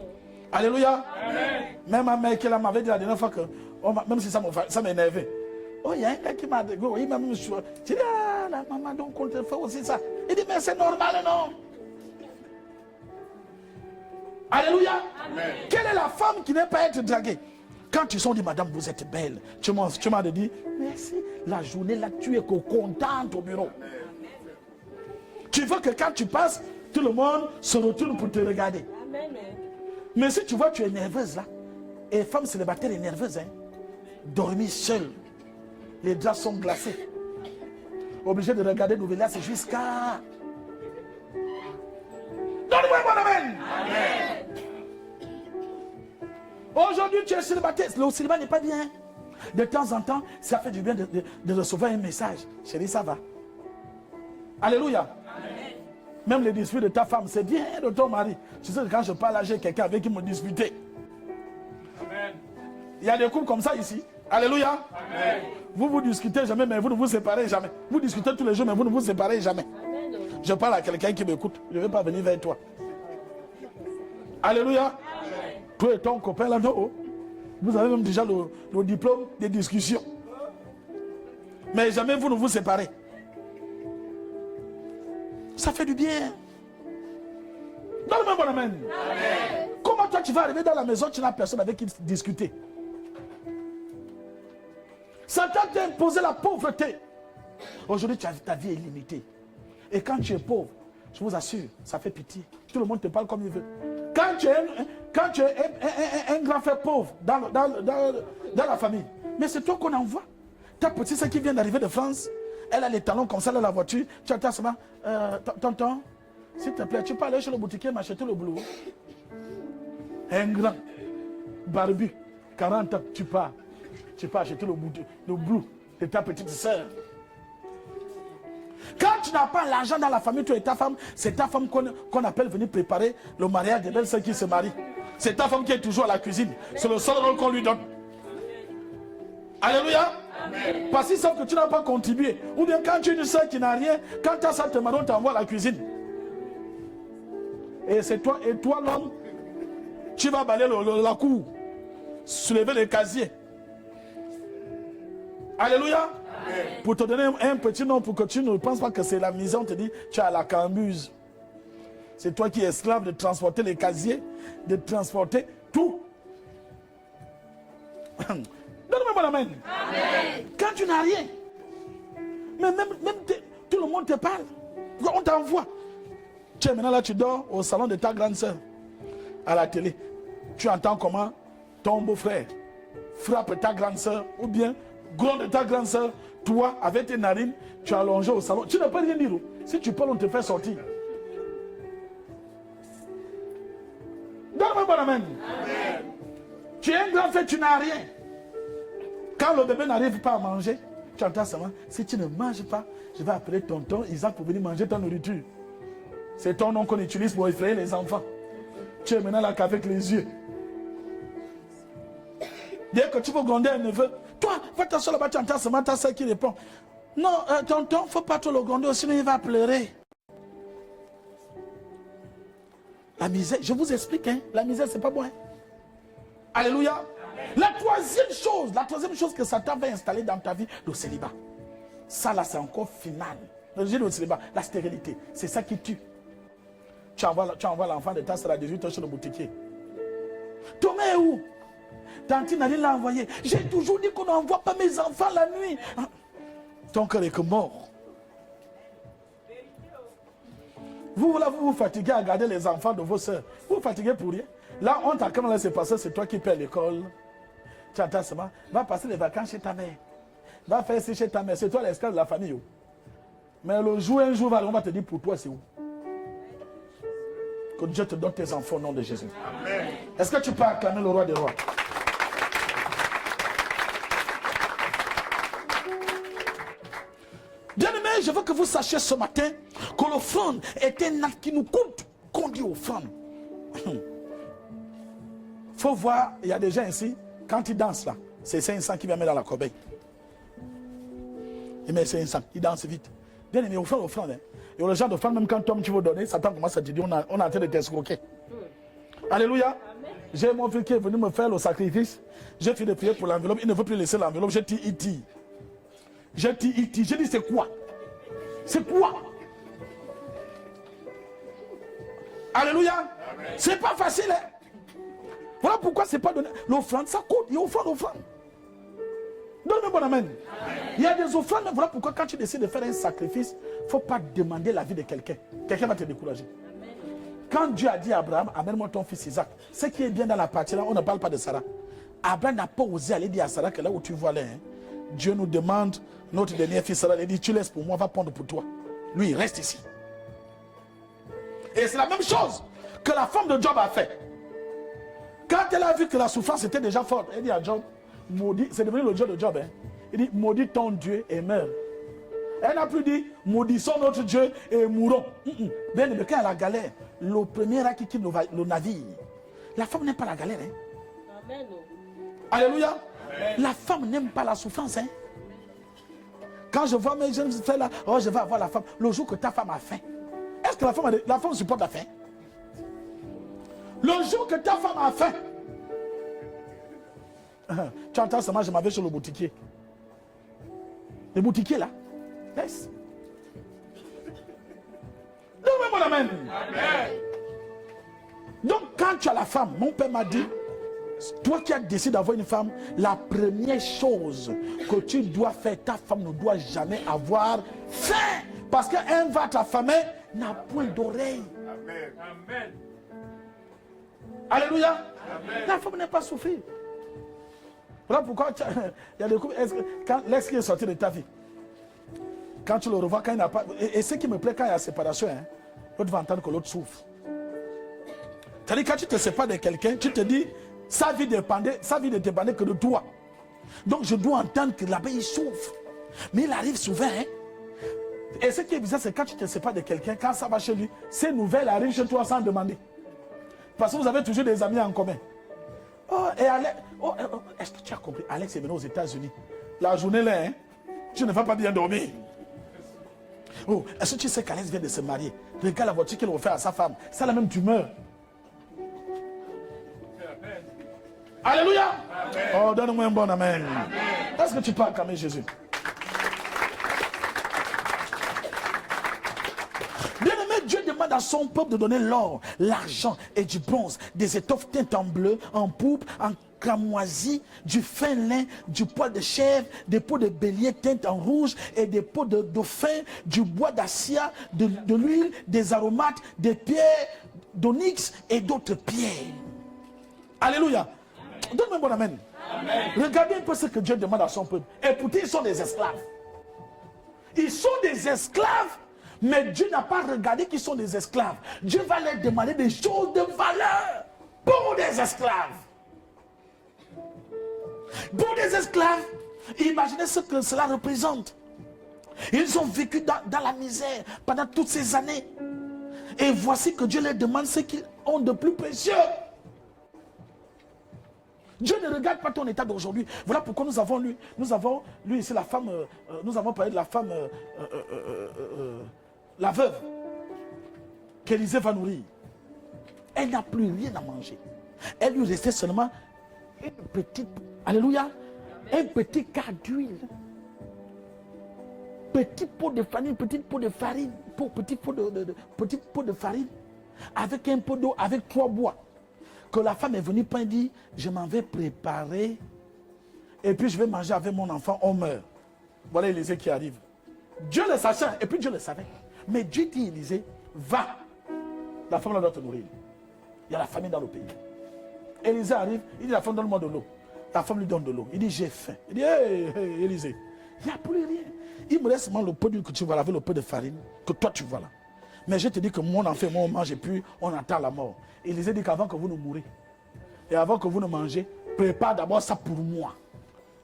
Alléluia. Amen. Même ma mère qui m'avait dit la dernière fois que, même si ça m'énervait. Oh, il y a un gars qui m'a dit, il m'a mis sur. Je dis, ah, la maman, donc on te fait aussi ça. Il dit, mais c'est normal, non? Alléluia. Amen. Quelle est la femme qui n'est pas être draguée? Quand tu sens dit, madame, vous êtes belle, tu m'as dit, merci. La journée là, tu es contente au bureau. Amen. Tu veux que quand tu passes, tout le monde se retourne pour te regarder. Amen. Mais si tu vois, tu es nerveuse là, et femme célibataire est nerveuse, hein, dormir seule, les draps sont glacés, obligé de regarder Nouvelia, c'est jusqu'à... Donne-moi un bon amen. Aujourd'hui, tu es célibataire. Le célibat n'est pas bien. De temps en temps, ça fait du bien de recevoir un message. Chérie, ça va. Alléluia. Amen. Même les disputes de ta femme, c'est bien de ton mari. Tu sais, quand je parle, j'ai quelqu'un avec qui me disputer. Amen. Il y a des couples comme ça ici. Alléluia. Amen. Vous discutez jamais, mais vous ne vous séparez jamais. Vous discutez tous les jours, mais vous ne vous séparez jamais. Amen. Je parle à quelqu'un qui m'écoute. Je ne vais pas venir vers toi. Alléluia. Amen. Toi et ton copain là, non. Vous avez même déjà le diplôme des discussions. Mais jamais vous ne vous séparez. Ça fait du bien. Donne-moi un bon amen. Amen. Comment toi tu vas arriver dans la maison, tu n'as personne avec qui discuter? Satan t'a imposé la pauvreté. Aujourd'hui, ta vie est limitée. Et quand tu es pauvre, je vous assure, ça fait pitié. Tout le monde te parle comme il veut. Quand tu es un grand frère pauvre dans la famille, mais c'est toi qu'on envoie. Ta petite soeur qui vient d'arriver de France, elle a les talons comme ça dans la voiture. Tu attends seulement, tonton, s'il te plaît, tu peux aller chez le boutiquier m'acheter le boulot. Un grand, barbu, 40 ans, tu peux acheter le boulot de ta petite soeur. Quand tu n'as pas l'argent dans la famille, toi et ta femme, c'est ta femme qu'on appelle venir préparer le mariage des belles sœurs qui se marient. C'est ta femme qui est toujours à la cuisine. C'est le seul rôle qu'on lui donne. Alléluia. Amen. Parce qu'ils savent que tu n'as pas contribué. Ou bien quand tu es une sœur qui n'a rien, quand ta sœur te marie, on t'envoie à la cuisine. Et c'est toi, l'homme, tu vas balayer la cour, soulever les casiers. Alléluia. Amen. Pour te donner un petit nom, pour que tu ne penses pas que c'est la misère, on te dit, tu as la cambuse. C'est toi qui es esclave de transporter les casiers, de transporter tout. Donne-moi mon amen. Amen. Quand tu n'as rien, mais même tout le monde te parle. On t'envoie. Tu es maintenant là, tu dors au salon de ta grande soeur, à la télé. Tu entends comment ton beau-frère frappe ta grande soeur, ou bien gronde ta grande soeur, toi, avec tes narines, tu es allongé au salon. Tu ne peux rien dire. Si tu parles, on te fait sortir. Donne-moi un bon amen. Amen. Tu es un grand frère, tu n'as rien. Quand le bébé n'arrive pas à manger, tu entends seulement, si tu ne manges pas, je vais appeler tonton Isaac pour venir manger ta nourriture. C'est ton nom qu'on utilise pour effrayer les enfants. Tu es maintenant là qu'avec les yeux. Dès que tu veux gronder un neveu, toi, va t'asseoir là-bas, tu entends seulement ta soeur qui répond. Non, tonton, il ne faut pas trop le gronder, sinon il va pleurer. La misère, je vous explique, hein, la misère, c'est pas bon. Hein. Alléluia. La troisième chose que Satan va installer dans ta vie, le célibat. Ça là, c'est encore final. Le célibat, la stérilité, c'est ça qui tue. Tu envoies l'enfant de ta soeur à 18 ans chez le boutiquier. Thomas est où? Tantine allait l'envoyer. J'ai toujours dit qu'on n'envoie pas mes enfants la nuit. Ton cœur est que mort. Vous vous fatiguez à garder les enfants de vos soeurs. Vous vous fatiguez pour rien. Là, on t'a comment c'est passé, c'est toi qui paies l'école. Tu entends seulement, va passer les vacances chez ta mère. Va faire ça chez ta mère. C'est toi l'esclave de la famille. Oh. Mais le jour, un jour, on va te dire pour toi, c'est où? Que Dieu te donne tes enfants au nom de Jésus. Amen. Est-ce que tu peux acclamer le roi des rois? Bien-aimé, je veux que vous sachiez ce matin que l'offrande est un acte qui nous coûte. Qu'on dit offrande. Faut voir, il y a des gens ici, quand ils dansent là, c'est 500 qui vient mettre dans la corbeille. Il met 500, il danse vite. Bien-aimé, offrande. Hein. Et les gens d'offrande, même quand toi tu veux donner, Satan commence à te dire, on est en train de t'escroquer. Alléluia. J'ai mon fils qui est venu me faire le sacrifice. J'ai fini de prier pour l'enveloppe, il ne veut plus laisser l'enveloppe, j'ai dit, il tire. J'ai dit, c'est quoi? C'est quoi? Alléluia. C'est pas facile. Hein? Voilà pourquoi c'est pas donné. L'offrande, ça coûte. Il y a offrande. Donne-moi bon amen. Il y a des offrandes. Voilà pourquoi quand tu décides de faire un sacrifice, il ne faut pas demander l'avis de quelqu'un. Quelqu'un va te décourager. Quand Dieu a dit à Abraham, amène-moi ton fils Isaac, ce qui est bien dans la partie là, on ne parle pas de Sarah. Abraham n'a pas osé aller dire à Sarah que là où tu vois là, hein, Dieu nous demande, notre dernier fils Sarah, il dit, tu laisses pour moi, va prendre pour toi. Lui, il reste ici. Et c'est la même chose que la femme de Job a fait. Quand elle a vu que la souffrance était déjà forte, elle dit à Job, maudit, c'est devenu le Dieu de Job. Hein. Il dit, maudit ton Dieu et meurs. Elle n'a plus dit, maudissons notre Dieu et mourons. Bien, mais quand elle a la galère, le premier qui quitte le navire, la femme n'aime pas la galère. Hein. Amen. Alléluia. Amen. La femme n'aime pas la souffrance. Hein. Quand je vois mes jeunes faire là, oh, je vais avoir la femme. Le jour que ta femme a faim, est-ce que la femme supporte la faim? Le jour que ta femme a faim, tu entends seulement, je m'avais chez le boutiquier. Le boutiquier là, laisse. Donne-moi mon amen. Amen. Donc quand tu as la femme, mon père m'a dit, toi qui as décidé d'avoir une femme, la première chose que tu dois faire, ta femme ne doit jamais avoir faim. Parce qu'un va t'affamer, n'a point d'oreille. Amen. Amen. Alléluia. Amen. La femme n'est pas souffrir. Voilà pourquoi il y a des couples, quand l'ex qui est sorti de ta vie, quand tu le revois, quand il n'a pas. Et ce qui me plaît quand il y a séparation, hein, l'autre va entendre que l'autre souffre. C'est-à-dire quand tu te sépares de quelqu'un, tu te dis, sa vie ne dépendait que de toi. Donc je dois entendre que là-bas il souffre. Mais il arrive souvent, hein. Et ce qui est bizarre, c'est quand tu te sépares de quelqu'un, quand ça va chez lui, ces nouvelles arrivent chez toi sans demander. Parce que vous avez toujours des amis en commun. Oh, et Alex, est-ce que tu as compris? Alex est venu aux États-Unis. La journée là, hein, tu ne vas pas bien dormir. Oh, est-ce que tu sais qu'Alex vient de se marier? Regarde la voiture qu'il a offert à sa femme. C'est la même tumeur. Alléluia. Amen. Oh, donne-moi un bon amen. Est-ce que tu peux acclamer Jésus? Bien-aimé, Dieu demande à son peuple de donner l'or, l'argent et du bronze, des étoffes teintes en bleu, en pourpre, en cramoisi, du fin lin, du poil de chèvre, des peaux de bélier teintes en rouge et des peaux de dauphin, du bois d'assia, de l'huile, des aromates, des pierres d'onyx et d'autres pierres. Alléluia. Donne-moi un bon amen. Amen. Regardez un peu ce que Dieu demande à son peuple. Et pourtant, ils sont des esclaves. Ils sont des esclaves, mais Dieu n'a pas regardé qu'ils sont des esclaves. Dieu va leur demander des choses de valeur pour des esclaves. Pour des esclaves, imaginez ce que cela représente. Ils ont vécu dans la misère pendant toutes ces années. Et voici que Dieu leur demande ce qu'ils ont de plus précieux. Dieu ne regarde pas ton état d'aujourd'hui. Voilà pourquoi nous avons lu ici la femme, nous avons parlé de la femme, la veuve, qu'Élisée va nourrir. Elle n'a plus rien à manger. Elle lui restait seulement une petite, alléluia, un petit quart d'huile. Petit pot de farine, petit pot de farine, petit pot de farine, avec un pot d'eau, avec 3 bois. Que la femme est venue prendre et dit, je m'en vais préparer et puis je vais manger avec mon enfant, on meurt. Voilà Élisée qui arrive. Dieu le sachait et puis Dieu le savait. Mais Dieu dit Élisée, va. La femme là doit te nourrir. Il y a la famine dans le pays. Élisée arrive, il dit, la femme donne-moi de l'eau. La femme lui donne de l'eau. Il dit, j'ai faim. Il dit, hey, Élisée, il n'y a plus rien. Il me laisse seulement le peu d'huile que tu vois là, avec le peu de farine que toi tu vois là. Mais je te dis que mon enfant, moi on mange et puis on attend la mort. Élisée dit qu'avant que vous ne mourrez et avant que vous ne mangez, prépare d'abord ça pour moi.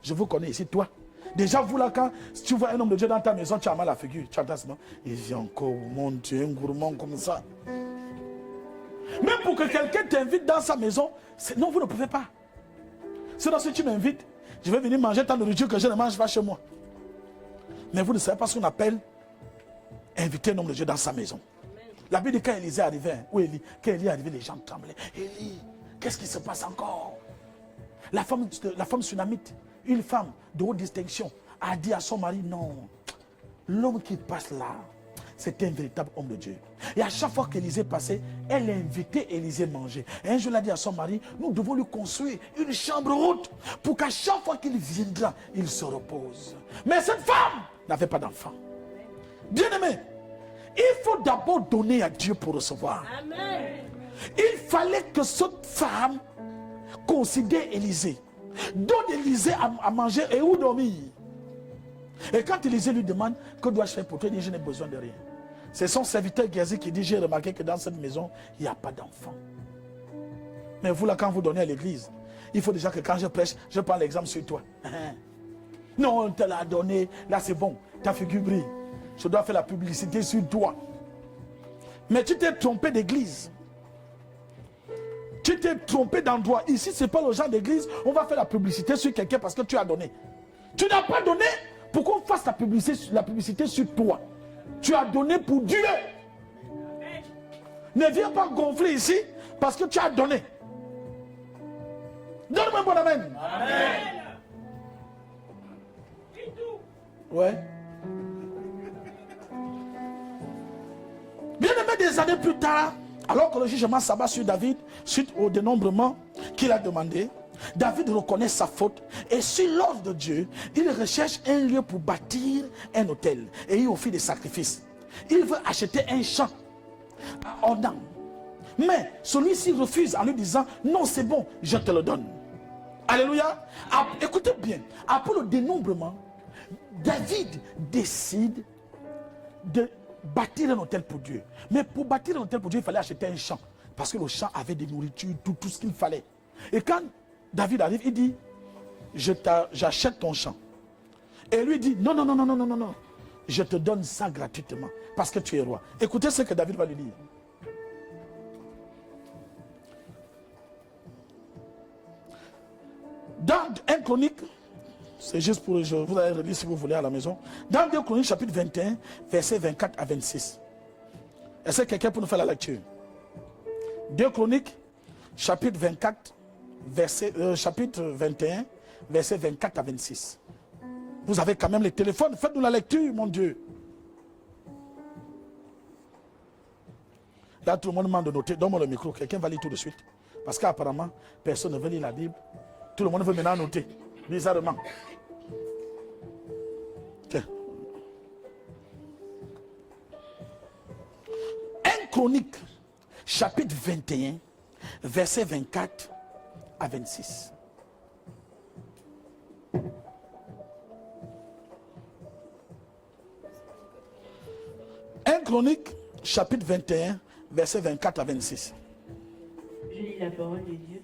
Je vous connais ici, toi. Déjà vous là, quand si tu vois un homme de Dieu dans ta maison, tu as mal à la figure. Tu entends ça, non? Il vient encore, mon Dieu, un gourmand comme ça. Même pour que quelqu'un t'invite dans sa maison, non, vous ne pouvez pas. Sinon, si tu m'invites, je vais venir manger ta nourriture que je ne mange pas chez moi. Mais vous ne savez pas ce qu'on appelle inviter un homme de Dieu dans sa maison. La Bible dit quand Élisée arrivait, quand Élie arrivait, les gens tremblaient. Élie, qu'est-ce qui se passe encore? La femme sunamite, une femme de haute distinction, a dit à son mari, non, l'homme qui passe là, c'est un véritable homme de Dieu. Et à chaque fois qu'Élisée passait, elle invitait Élisée manger. Et un jour, elle a dit à son mari, nous devons lui construire une chambre haute pour qu'à chaque fois qu'il viendra, il se repose. Mais cette femme n'avait pas d'enfant. Bien-aimé, Il faut d'abord donner à Dieu pour recevoir. Amen. Il fallait que cette femme considère Élisée. Donne Élisée à manger et où dormir. Et quand Élisée lui demande, que dois-je faire pour toi, il dit, je n'ai besoin de rien. C'est son serviteur Géasi qui dit, j'ai remarqué que dans cette maison, il n'y a pas d'enfant. Mais vous là, quand vous donnez à l'église, il faut déjà que quand je prêche, je prends l'exemple sur toi. Non, on te l'a donné, là c'est bon, ta figure brille. Je dois faire la publicité sur toi. Mais tu t'es trompé d'église. Tu t'es trompé d'endroit. Ici, ce n'est pas le genre d'église, on va faire la publicité sur quelqu'un parce que tu as donné. Tu n'as pas donné pour qu'on fasse la publicité sur toi. Tu as donné pour Dieu. Ne viens pas gonfler ici parce que tu as donné. Donne-moi un bon amen. Amen. Ouais. Bien aimé, des années plus tard, alors que le jugement s'abat sur David, suite au dénombrement qu'il a demandé, David reconnaît sa faute et sur l'ordre de Dieu, il recherche un lieu pour bâtir un autel et il offre des sacrifices. Il veut acheter un champ à Ornan. Mais celui-ci refuse en lui disant, non c'est bon, je te le donne. Alléluia. Écoutez bien, après le dénombrement, David décide de bâtir un hôtel pour Dieu. Mais pour bâtir un hôtel pour Dieu, il fallait acheter un champ. Parce que le champ avait des nourritures, tout ce qu'il fallait. Et quand David arrive, il dit, j'achète ton champ. Et lui dit, non, je te donne ça gratuitement. Parce que tu es roi. Écoutez ce que David va lui dire. Dans 1 Chronique, c'est juste pour vous allez relire si vous voulez à la maison. Dans 2 Chroniques chapitre 21, versets 24 à 26. Est-ce que quelqu'un peut nous faire la lecture? 2 Chroniques chapitre 24, chapitre 21, versets 24 à 26. Vous avez quand même les téléphones, faites-nous la lecture, mon Dieu. Là, tout le monde demande de noter. Donne-moi le micro, quelqu'un va lire tout de suite. Parce qu'apparemment, personne ne veut lire la Bible. Tout le monde veut maintenant noter. Bizarrement. Okay. 1 Chronique, chapitre 21, versets 24 à 26. Chronique, chapitre 21, versets 24 à 26. Je lis la parole de Dieu.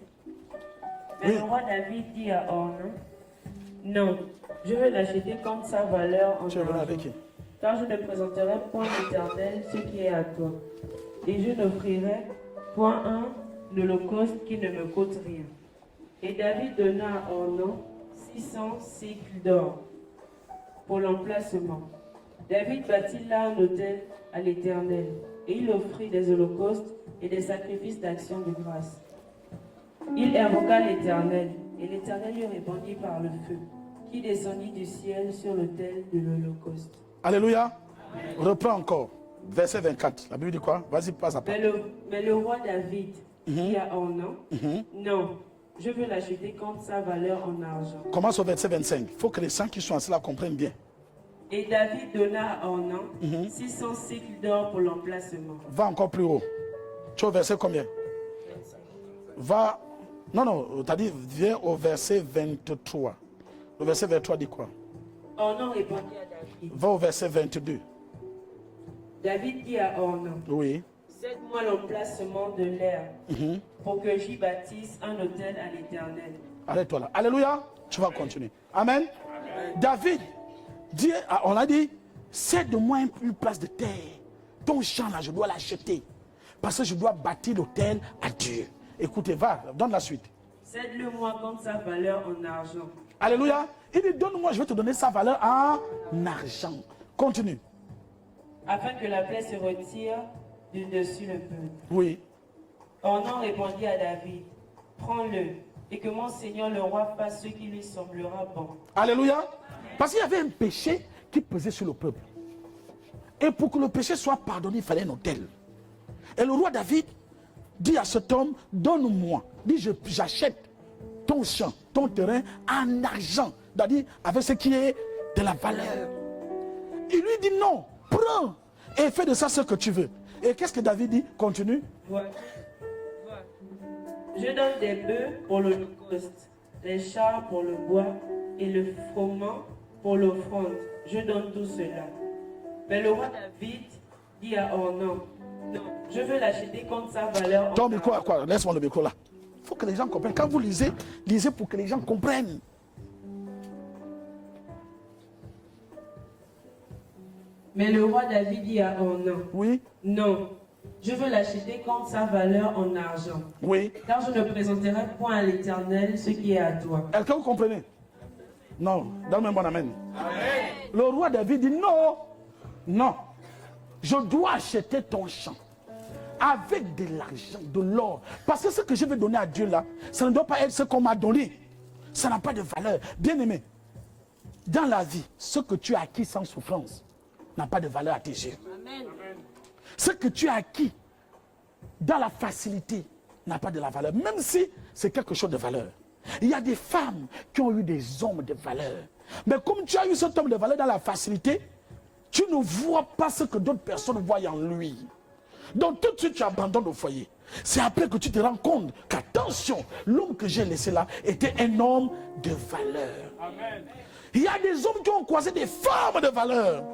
Mais le roi David dit à Ornan, non, je veux l'acheter comme sa valeur en argent, car je ne présenterai point l'Éternel ce qui est à toi, et je n'offrirai point un holocauste qui ne me coûte rien. Et David donna à Ornan 600 cycles d'or pour l'emplacement. David bâtit là un autel à l'Éternel, et il offrit des holocaustes et des sacrifices d'action de grâce. Il invoqua l'Éternel, et l'Éternel lui répondit par le feu, qui descendit du ciel sur l'autel de l'holocauste. Alléluia. Reprends encore. Verset 24. La Bible dit quoi? Vas-y, passe à part. Mais le roi David dit à Ornan, non, je veux l'acheter contre sa valeur en argent. Commence au verset 25. Il faut que les gens qui sont assis là comprennent bien. Et David donna à Ornan 600 cycles d'or pour l'emplacement. Va encore plus haut. Tu es au verset combien? 25. Va. Non, tu as dit, viens au verset 23. Le verset 23 dit quoi? Ornan répondit à David. Va au verset 22. David dit à Ornan. Oui. Cède-moi l'emplacement de l'air pour que j'y bâtisse un autel à l'Éternel. Arrête-toi là. Alléluia. Tu vas continuer. Amen. David dit, on a dit, cède-moi une place de terre. Ton champ là, je dois l'acheter. Parce que je dois bâtir l'autel à Dieu. Écoutez, va, donne la suite. Cède-le-moi contre sa valeur en argent. Alléluia. Il dit, donne-moi, je vais te donner sa valeur en argent. Continue. Afin que la plaie se retire du dessus le peuple. Oui. Ornan répondit à David, prends-le, et que mon Seigneur le roi fasse ce qui lui semblera bon. Alléluia. Parce qu'il y avait un péché qui pesait sur le peuple. Et pour que le péché soit pardonné, il fallait un autel. Et le roi David dit à cet homme, donne-moi. Dit, j'achète ton champ, ton terrain en argent. C'est-à-dire avec ce qui est de la valeur. Il lui dit non, prends Et fais de ça ce que tu veux. Et qu'est-ce que David dit? Continue. Voilà. Je donne des bœufs pour l'holocauste, des chars pour le bois et le froment pour l'offrande. Je donne tout cela. Mais le roi David dit à Ornan, non, je veux l'acheter contre sa valeur. Ton micro, quoi? Laisse-moi le micro là. Il faut que les gens comprennent. Quand vous lisez, lisez pour que les gens comprennent. Mais le roi David dit à Ornan, Oui. non, je veux l'acheter contre sa valeur en argent. Oui. Car je ne présenterai point à l'Éternel ce qui est à toi. Est-ce que vous comprenez? Non. Donne-moi un bon amen. Le roi David dit non. Non. Je dois acheter ton champ avec de l'argent, de l'or. Parce que ce que je vais donner à Dieu là, ça ne doit pas être ce qu'on m'a donné. Ça n'a pas de valeur. Bien aimé, dans la vie, ce que tu as acquis sans souffrance n'a pas de valeur à tes yeux. Amen. Ce que tu as acquis dans la facilité n'a pas de la valeur, même si c'est quelque chose de valeur. Il y a des femmes qui ont eu des hommes de valeur. Mais comme tu as eu cet homme de valeur dans la facilité, tu ne vois pas ce que d'autres personnes voient en lui. Donc tout de suite tu abandonnes le foyer. C'est après que tu te rends compte qu'attention, l'homme que j'ai laissé là était un homme de valeur. Amen. Il y a des hommes qui ont croisé des femmes de valeur.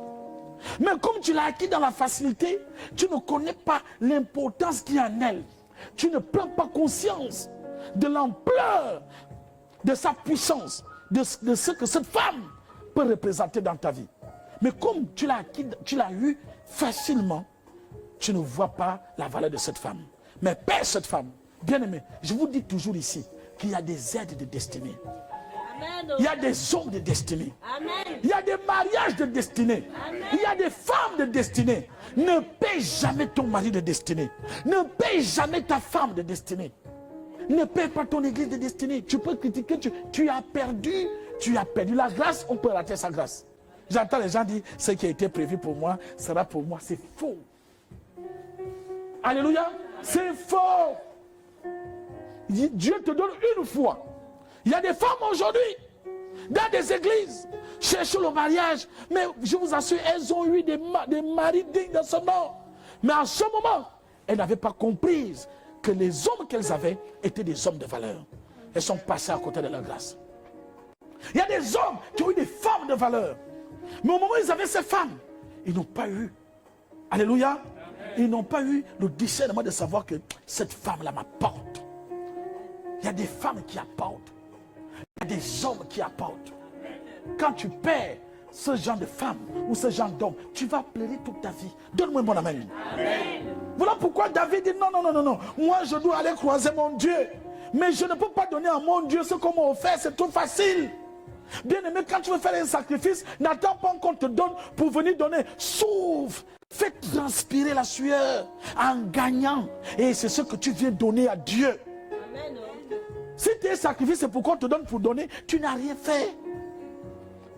Mais comme tu l'as acquis dans la facilité, tu ne connais pas l'importance qu'il y a en elle. Tu ne prends pas conscience de l'ampleur de sa puissance, de ce que cette femme peut représenter dans ta vie. Mais comme tu l'as acquis, tu l'as eu facilement, tu ne vois pas la valeur de cette femme. Mais père cette femme, bien aimé, je vous dis toujours ici qu'il y a des aides de destinée. Amen. Il y a des hommes de destinée. Amen. Il y a des mariages de destinée. Amen. Il y a des femmes de destinée. Ne paie jamais ton mari de destinée. Ne paie jamais ta femme de destinée. Ne paie pas ton église de destinée. Tu peux critiquer, tu as perdu. Tu as perdu la grâce, on peut rater sa grâce. J'entends les gens dire, ce qui a été prévu pour moi sera pour moi. C'est faux. Alléluia. C'est faux. Dieu te donne une fois. Il y a des femmes aujourd'hui, dans des églises, cherchent le mariage. Mais je vous assure, elles ont eu des maris dignes de ce nom. Mais en ce moment, elles n'avaient pas compris que les hommes qu'elles avaient étaient des hommes de valeur. Elles sont passées à côté de leur grâce. Il y a des hommes qui ont eu des femmes de valeur. Mais au moment où ils avaient ces femmes, ils n'ont pas eu. Alléluia. Ils n'ont pas eu le discernement de savoir que cette femme-là m'apporte. Il y a des femmes qui apportent. Il y a des hommes qui apportent. Quand tu perds ce genre de femme ou ce genre d'homme, tu vas pleurer toute ta vie. Donne-moi un bon amen. Amen. Voilà pourquoi David dit non, non, non, non, non. Moi, je dois aller croiser mon Dieu. Mais je ne peux pas donner à mon Dieu ce qu'on m'a offert. C'est trop facile. Bien aimé, quand tu veux faire un sacrifice, n'attends pas qu'on te donne pour venir donner. Souffre. Fais transpirer la sueur en gagnant. Et c'est ce que tu viens donner à Dieu. Amen. Si tu es sacrifice, c'est pour qu'on te donne pour donner, tu n'as rien fait.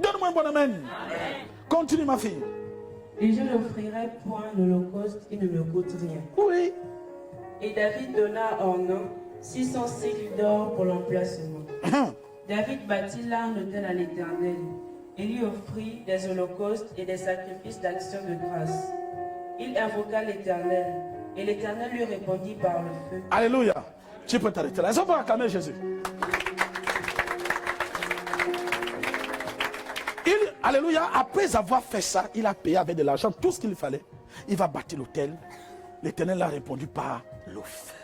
Donne-moi un bon amen. Amen. Continue ma fille. Et je n'offrirai point l'holocauste qui ne me coûte rien. Oui. Et David donna à Ornan 600 cycles d'or pour l'emplacement. David bâtit là un autel à l'Éternel et lui offrit des holocaustes et des sacrifices d'action de grâce. Il invoqua l'Éternel et l'Éternel lui répondit par le feu. Alléluia. Tu peux t'arrêter là. Est-ce qu'on peut acclamer Jésus? Alléluia. Après avoir fait ça, il a payé avec de l'argent tout ce qu'il fallait. Il va bâtir l'autel. L'Éternel a répondu par le feu.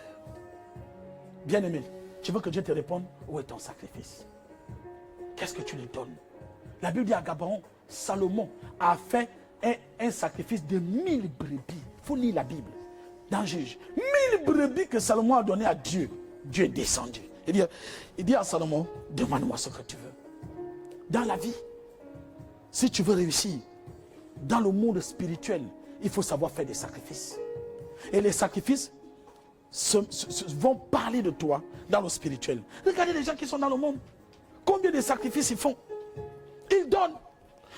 Bien-aimé, tu veux que Dieu te réponde? Où est ton sacrifice? Qu'est-ce que tu lui donnes? La Bible dit à Gabaon, Salomon a fait un sacrifice de 1000 brebis. Il faut lire la Bible. Dans Juge, 1000 brebis que Salomon a donné à Dieu. Dieu est descendu. Il dit à Salomon, demande-moi ce que tu veux. Dans la vie, si tu veux réussir, dans le monde spirituel, il faut savoir faire des sacrifices. Et les sacrifices vont parler de toi dans le spirituel. Regardez les gens qui sont dans le monde. Combien de sacrifices ils font? Ils donnent.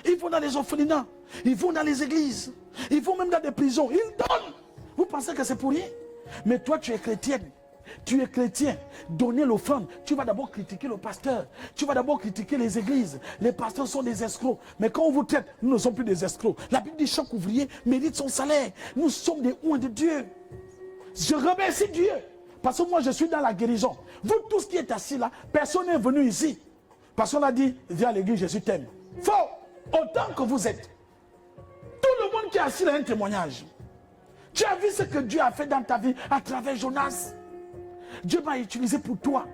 Ils vont dans les orphelinats. Ils vont dans les églises. Ils vont même dans des prisons. Ils donnent. Vous pensez que c'est pour rien? Mais toi, tu es chrétienne. tu es chrétien, donner l'offrande, tu vas d'abord critiquer le pasteur, tu vas d'abord critiquer les églises. Les pasteurs sont des escrocs. Mais quand on vous traite, nous ne sommes plus des escrocs. La Bible dit chaque ouvrier mérite son salaire. Nous sommes des oins de Dieu. Je remercie Dieu. Parce que moi, je suis dans la guérison. Vous tous qui êtes assis là, personne n'est venu ici. Parce qu'on a dit, viens à l'église, Jésus t'aime. Faux. Autant que vous êtes. Tout le monde qui est assis là a un témoignage. Tu as vu ce que Dieu a fait dans ta vie à travers Jonas. Dieu m'a utilisé pour toi.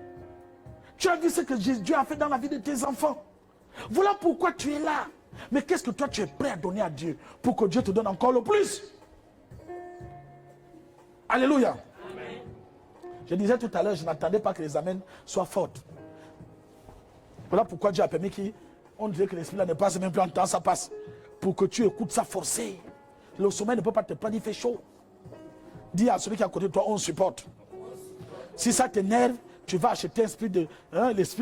Tu as vu ce que Dieu a fait dans la vie de tes enfants. Voilà pourquoi tu es là. Mais qu'est-ce que toi tu es prêt à donner à Dieu pour que Dieu te donne encore le plus? Alléluia. Amen. Je disais tout à l'heure, je n'attendais pas que les amens soient fortes. Voilà pourquoi Dieu a permis qu'on dirait que l'esprit là ne passe même plus en temps, ça passe. Pour que tu écoutes ça forcé. Le sommeil ne peut pas te prendre, il fait chaud. Dis à celui qui est à côté de toi, on supporte. Si ça t'énerve, tu vas acheter l'esprit de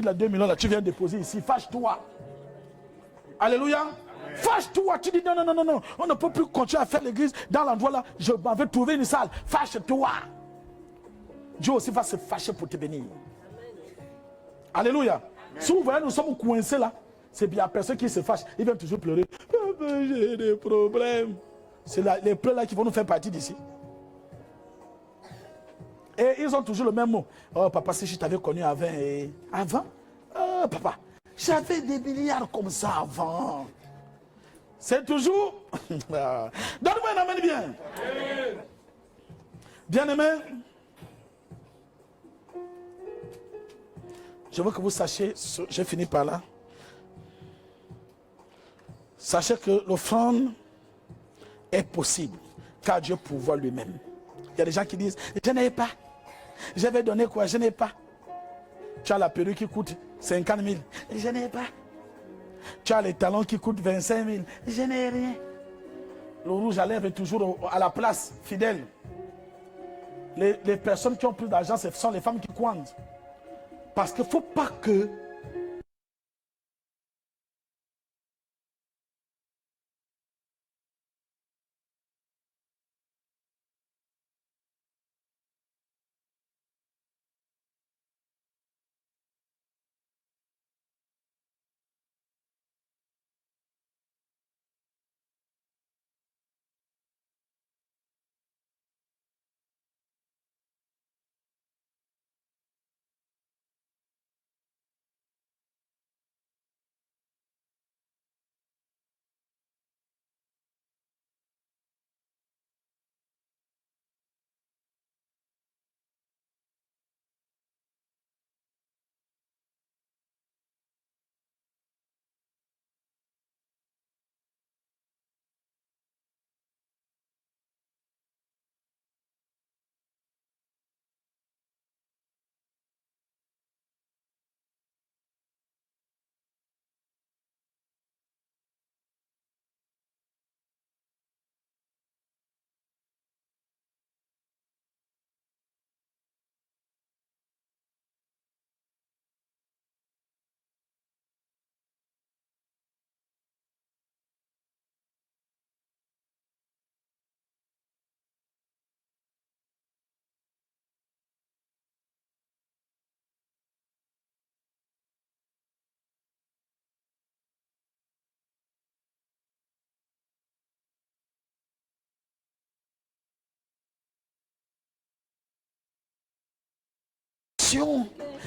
la 2 millions là, tu viens déposer ici, fâche-toi. Alléluia. Fâche-toi, tu dis non, on ne peut plus continuer à faire l'église dans l'endroit là, je m'en vais trouver une salle, fâche-toi. Dieu aussi va se fâcher pour te bénir. Alléluia. Si vous voyez, nous sommes coincés là, c'est bien personne qui se fâche, il vient toujours pleurer. J'ai des problèmes. C'est les pleurs là qui vont nous faire partie d'ici. Et ils ont toujours le même mot. Oh papa, si je t'avais connu avant. Avant? Oh papa, j'avais des milliards comme ça avant. C'est toujours... Donne-moi un amen bien. Bien-aimé, je veux que vous sachiez, j'ai fini par là. Sachez que l'offrande est possible, car Dieu pourvoit lui-même. Il y a des gens qui disent, je n'ai pas. Je vais donner quoi? Je n'ai pas. Tu as la perruque qui coûte 50 000. Je n'ai pas. Tu as les talons qui coûtent 25 000. Je n'ai rien. Le rouge à lèvres est toujours à la place, fidèle. Les personnes qui ont plus d'argent, ce sont les femmes qui coinent. Parce qu'il ne faut pas que...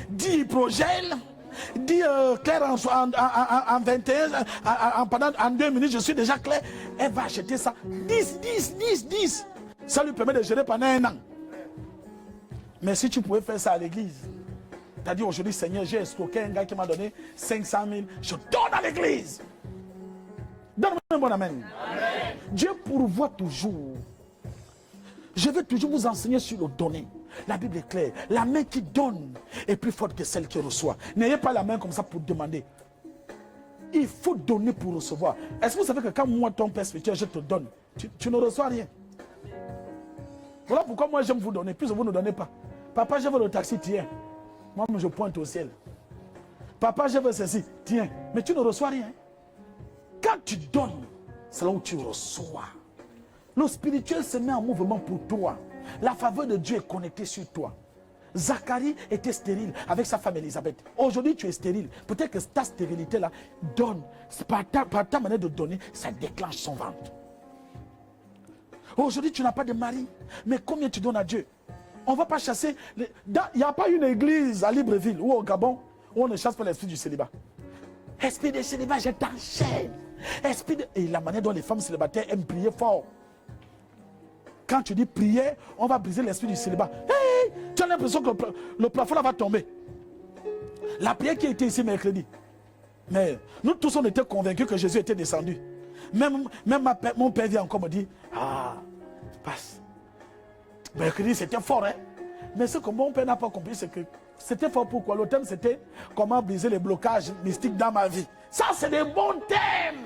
dit hydrogel, dit clair en 21, en 2 minutes, je suis déjà clair. Elle va acheter ça. 10. Ça lui permet de gérer pendant 1 an. Mais si tu pouvais faire ça à l'église, tu as dit aujourd'hui, Seigneur, j'ai escroqué un gars qui m'a donné 500 000, je donne à l'église. Donne-moi un bon amen. Amen. Dieu pourvoit toujours. Je vais toujours vous enseigner sur le donner. La Bible est claire. La main qui donne est plus forte que celle qui reçoit. N'ayez pas la main comme ça pour demander. Il faut donner pour recevoir. Est-ce que vous savez que quand moi, ton père spirituel, je te donne, tu ne reçois rien? Voilà pourquoi moi j'aime vous donner. Puis vous ne donnez pas. Papa, je veux le taxi, tiens. Moi, je pointe au ciel. Papa, je veux ceci, tiens. Mais tu ne reçois rien. Quand tu donnes, c'est là où tu reçois. Le spirituel se met en mouvement pour toi. La faveur de Dieu est connectée sur toi. Zacharie était stérile avec sa femme Élisabeth. Aujourd'hui, tu es stérile. Peut-être que ta stérilité-là donne, par ta manière de donner, ça déclenche son ventre. Aujourd'hui, tu n'as pas de mari. Mais combien tu donnes à Dieu? On ne va pas chasser. Il n'y a pas une église à Libreville ou au Gabon où on ne chasse pas l'esprit du célibat. Esprit de célibat, je t'enchaîne. Et la manière dont les femmes célibataires aiment prier fort. Quand tu dis prier, on va briser l'esprit du célibat. Hey, tu as l'impression que le plafond là va tomber. La prière qui était ici mercredi. Mais nous tous on était convaincus que Jésus était descendu. Même mon père vient encore me dire, ah, passe. Mercredi c'était fort, hein. Mais ce que mon père n'a pas compris, c'est que c'était fort pourquoi. Le thème c'était comment briser les blocages mystiques dans ma vie. Ça c'est des bons thèmes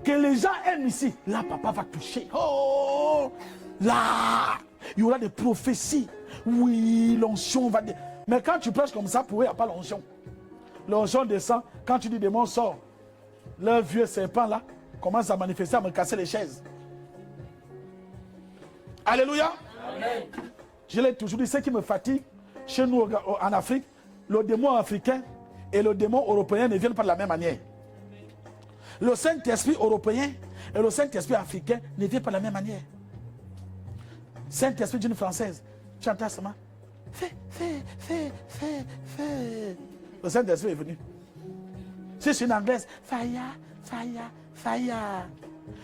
que les gens aiment ici. Là, papa va toucher. Oh, là, il y aura des prophéties. Oui, l'onction va... Mais quand tu prêches comme ça, pour eux, il n'y a pas l'onction. L'onction descend. Quand tu dis démon sort, le vieux serpent là commence à manifester, à me casser les chaises. Alléluia. Amen. Je l'ai toujours dit, ce qui me fatigue chez nous en Afrique, le démon africain et le démon européen ne viennent pas de la même manière. Le Saint-Esprit européen et le Saint-Esprit africain ne viennent pas de la même manière. Saint-Esprit d'une française, tu entends seulement. Fais. Le Saint-Esprit est venu. Si c'est une anglaise, fire.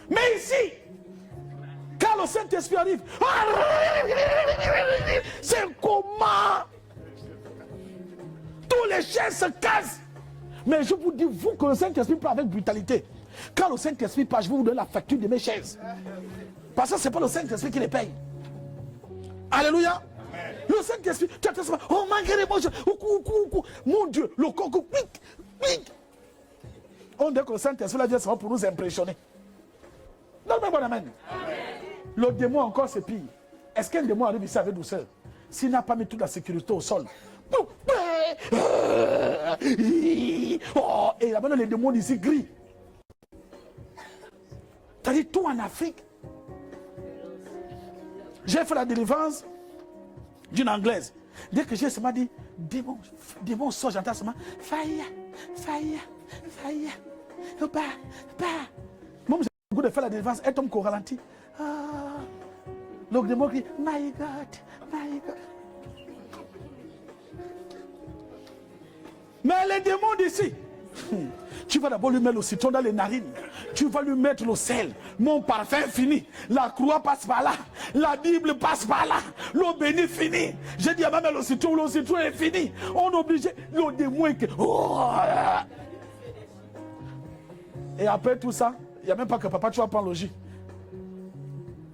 Mais ici, quand le Saint-Esprit arrive, c'est comment tous les chaînes se cassent. Mais je vous dis, vous, que le Saint-Esprit parle avec brutalité. Quand le Saint-Esprit passe, je vais vous donner la facture de mes chaises. Parce que ce n'est pas le Saint-Esprit qui les paye. Alléluia. Amen. Le Saint-Esprit, tu as dit, oh, malgré moi, mon Dieu, le coco, pique. On dit que le Saint-Esprit là vient seulement pour nous impressionner. Donne-moi bon amen. Le démon encore c'est pire. Est-ce qu'un démon arrive ici avec douceur? S'il n'a pas mis toute la sécurité au sol. Oh, et là-bas, les démons ici grillent. C'est-à-dire, tout en Afrique. J'ai fait la délivrance d'une anglaise. Dès que j'ai seulement dit, démon sort, j'entends seulement, fire. Moi, j'ai le goût de faire la délivrance, elle tombe qu'au ralenti. Ah. Le démon crie, my God. Mais les démons d'ici, tu vas d'abord lui mettre le citron dans les narines. Tu vas lui mettre le sel. Mon parfum fini. La croix passe par là. La Bible passe par là. L'eau bénie finit. J'ai dit à ma mère le citron est fini. On est obligé. Le démon que... Oh. Et après tout ça, il n'y a même pas que papa, tu vas prendre le logis.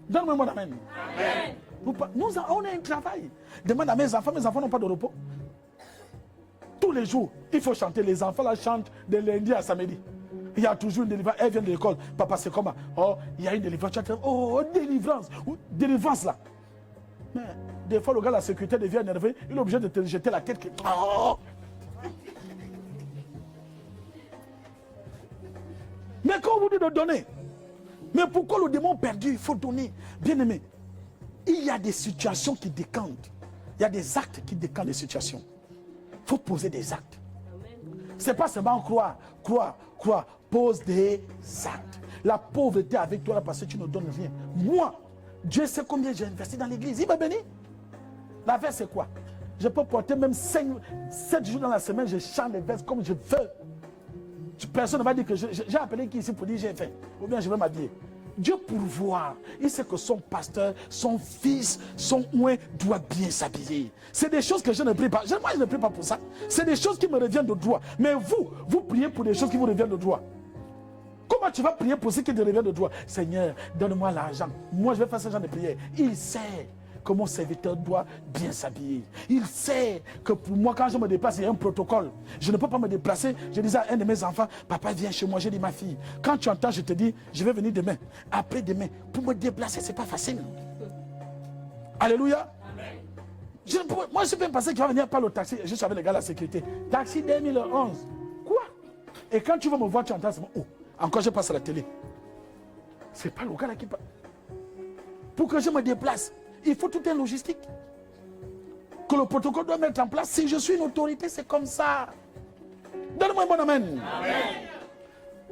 Donne-moi mon amen. Amen. Nous, on a un travail. Demande à mes enfants n'ont pas de repos. Tous les jours, il faut chanter. Les enfants là chantent de lundi à samedi. Il y a toujours une délivrance. Elle vient de l'école. Papa, c'est comment? Oh, il y a une délivrance. Oh, délivrance. Délivrance là. Mais des fois, le gars, la sécurité devient énervé. Il est obligé de te jeter la tête. Oh. Mais quand on vous dit de donner, mais pourquoi le démon perdu? Il faut donner. Bien aimé, il y a des situations qui décantent. Il y a des actes qui décantent des situations. Il faut poser des actes. Ce n'est pas seulement croire. Pose des actes. La pauvreté avec toi, là, parce que tu ne donnes rien. Moi, Dieu sait combien j'ai investi dans l'église. Il m'a béni. La verse, c'est quoi? Je peux porter même 7 jours dans la semaine, je chante les verses comme je veux. Personne ne va dire que j'ai appelé qui ici pour dire j'ai fait. Ou bien je vais m'habiller. Dieu pourvoit. Il sait que son pasteur, son fils, son oint doit bien s'habiller. C'est des choses que je ne prie pas. Moi, je ne prie pas pour ça. C'est des choses qui me reviennent de droit. Mais vous priez pour des choses qui vous reviennent de droit. Comment tu vas prier pour ce qui te revient de droit? Seigneur, donne-moi l'argent. Moi, je vais faire ce genre de prière. Il sait que mon serviteur doit bien s'habiller. Il sait que pour moi, quand je me déplace, il y a un protocole. Je ne peux pas me déplacer. Je disais à un de mes enfants, papa, viens chez moi. J'ai dit, ma fille, quand tu entends, je te dis, je vais venir demain. Après demain, pour me déplacer, ce n'est pas facile. Alléluia. Moi, je suis bien passé qu'il va venir par le taxi. Je suis avec les gars de la sécurité. Taxi 2011. Quoi? Et quand tu vas me voir, tu entends, oh, encore je passe à la télé. C'est pas le gars là qui parle. Pour que je me déplace, il faut tout un logistique. que le protocole doit mettre en place. Si je suis une autorité, c'est comme ça. Donne-moi un bon amen. Amen.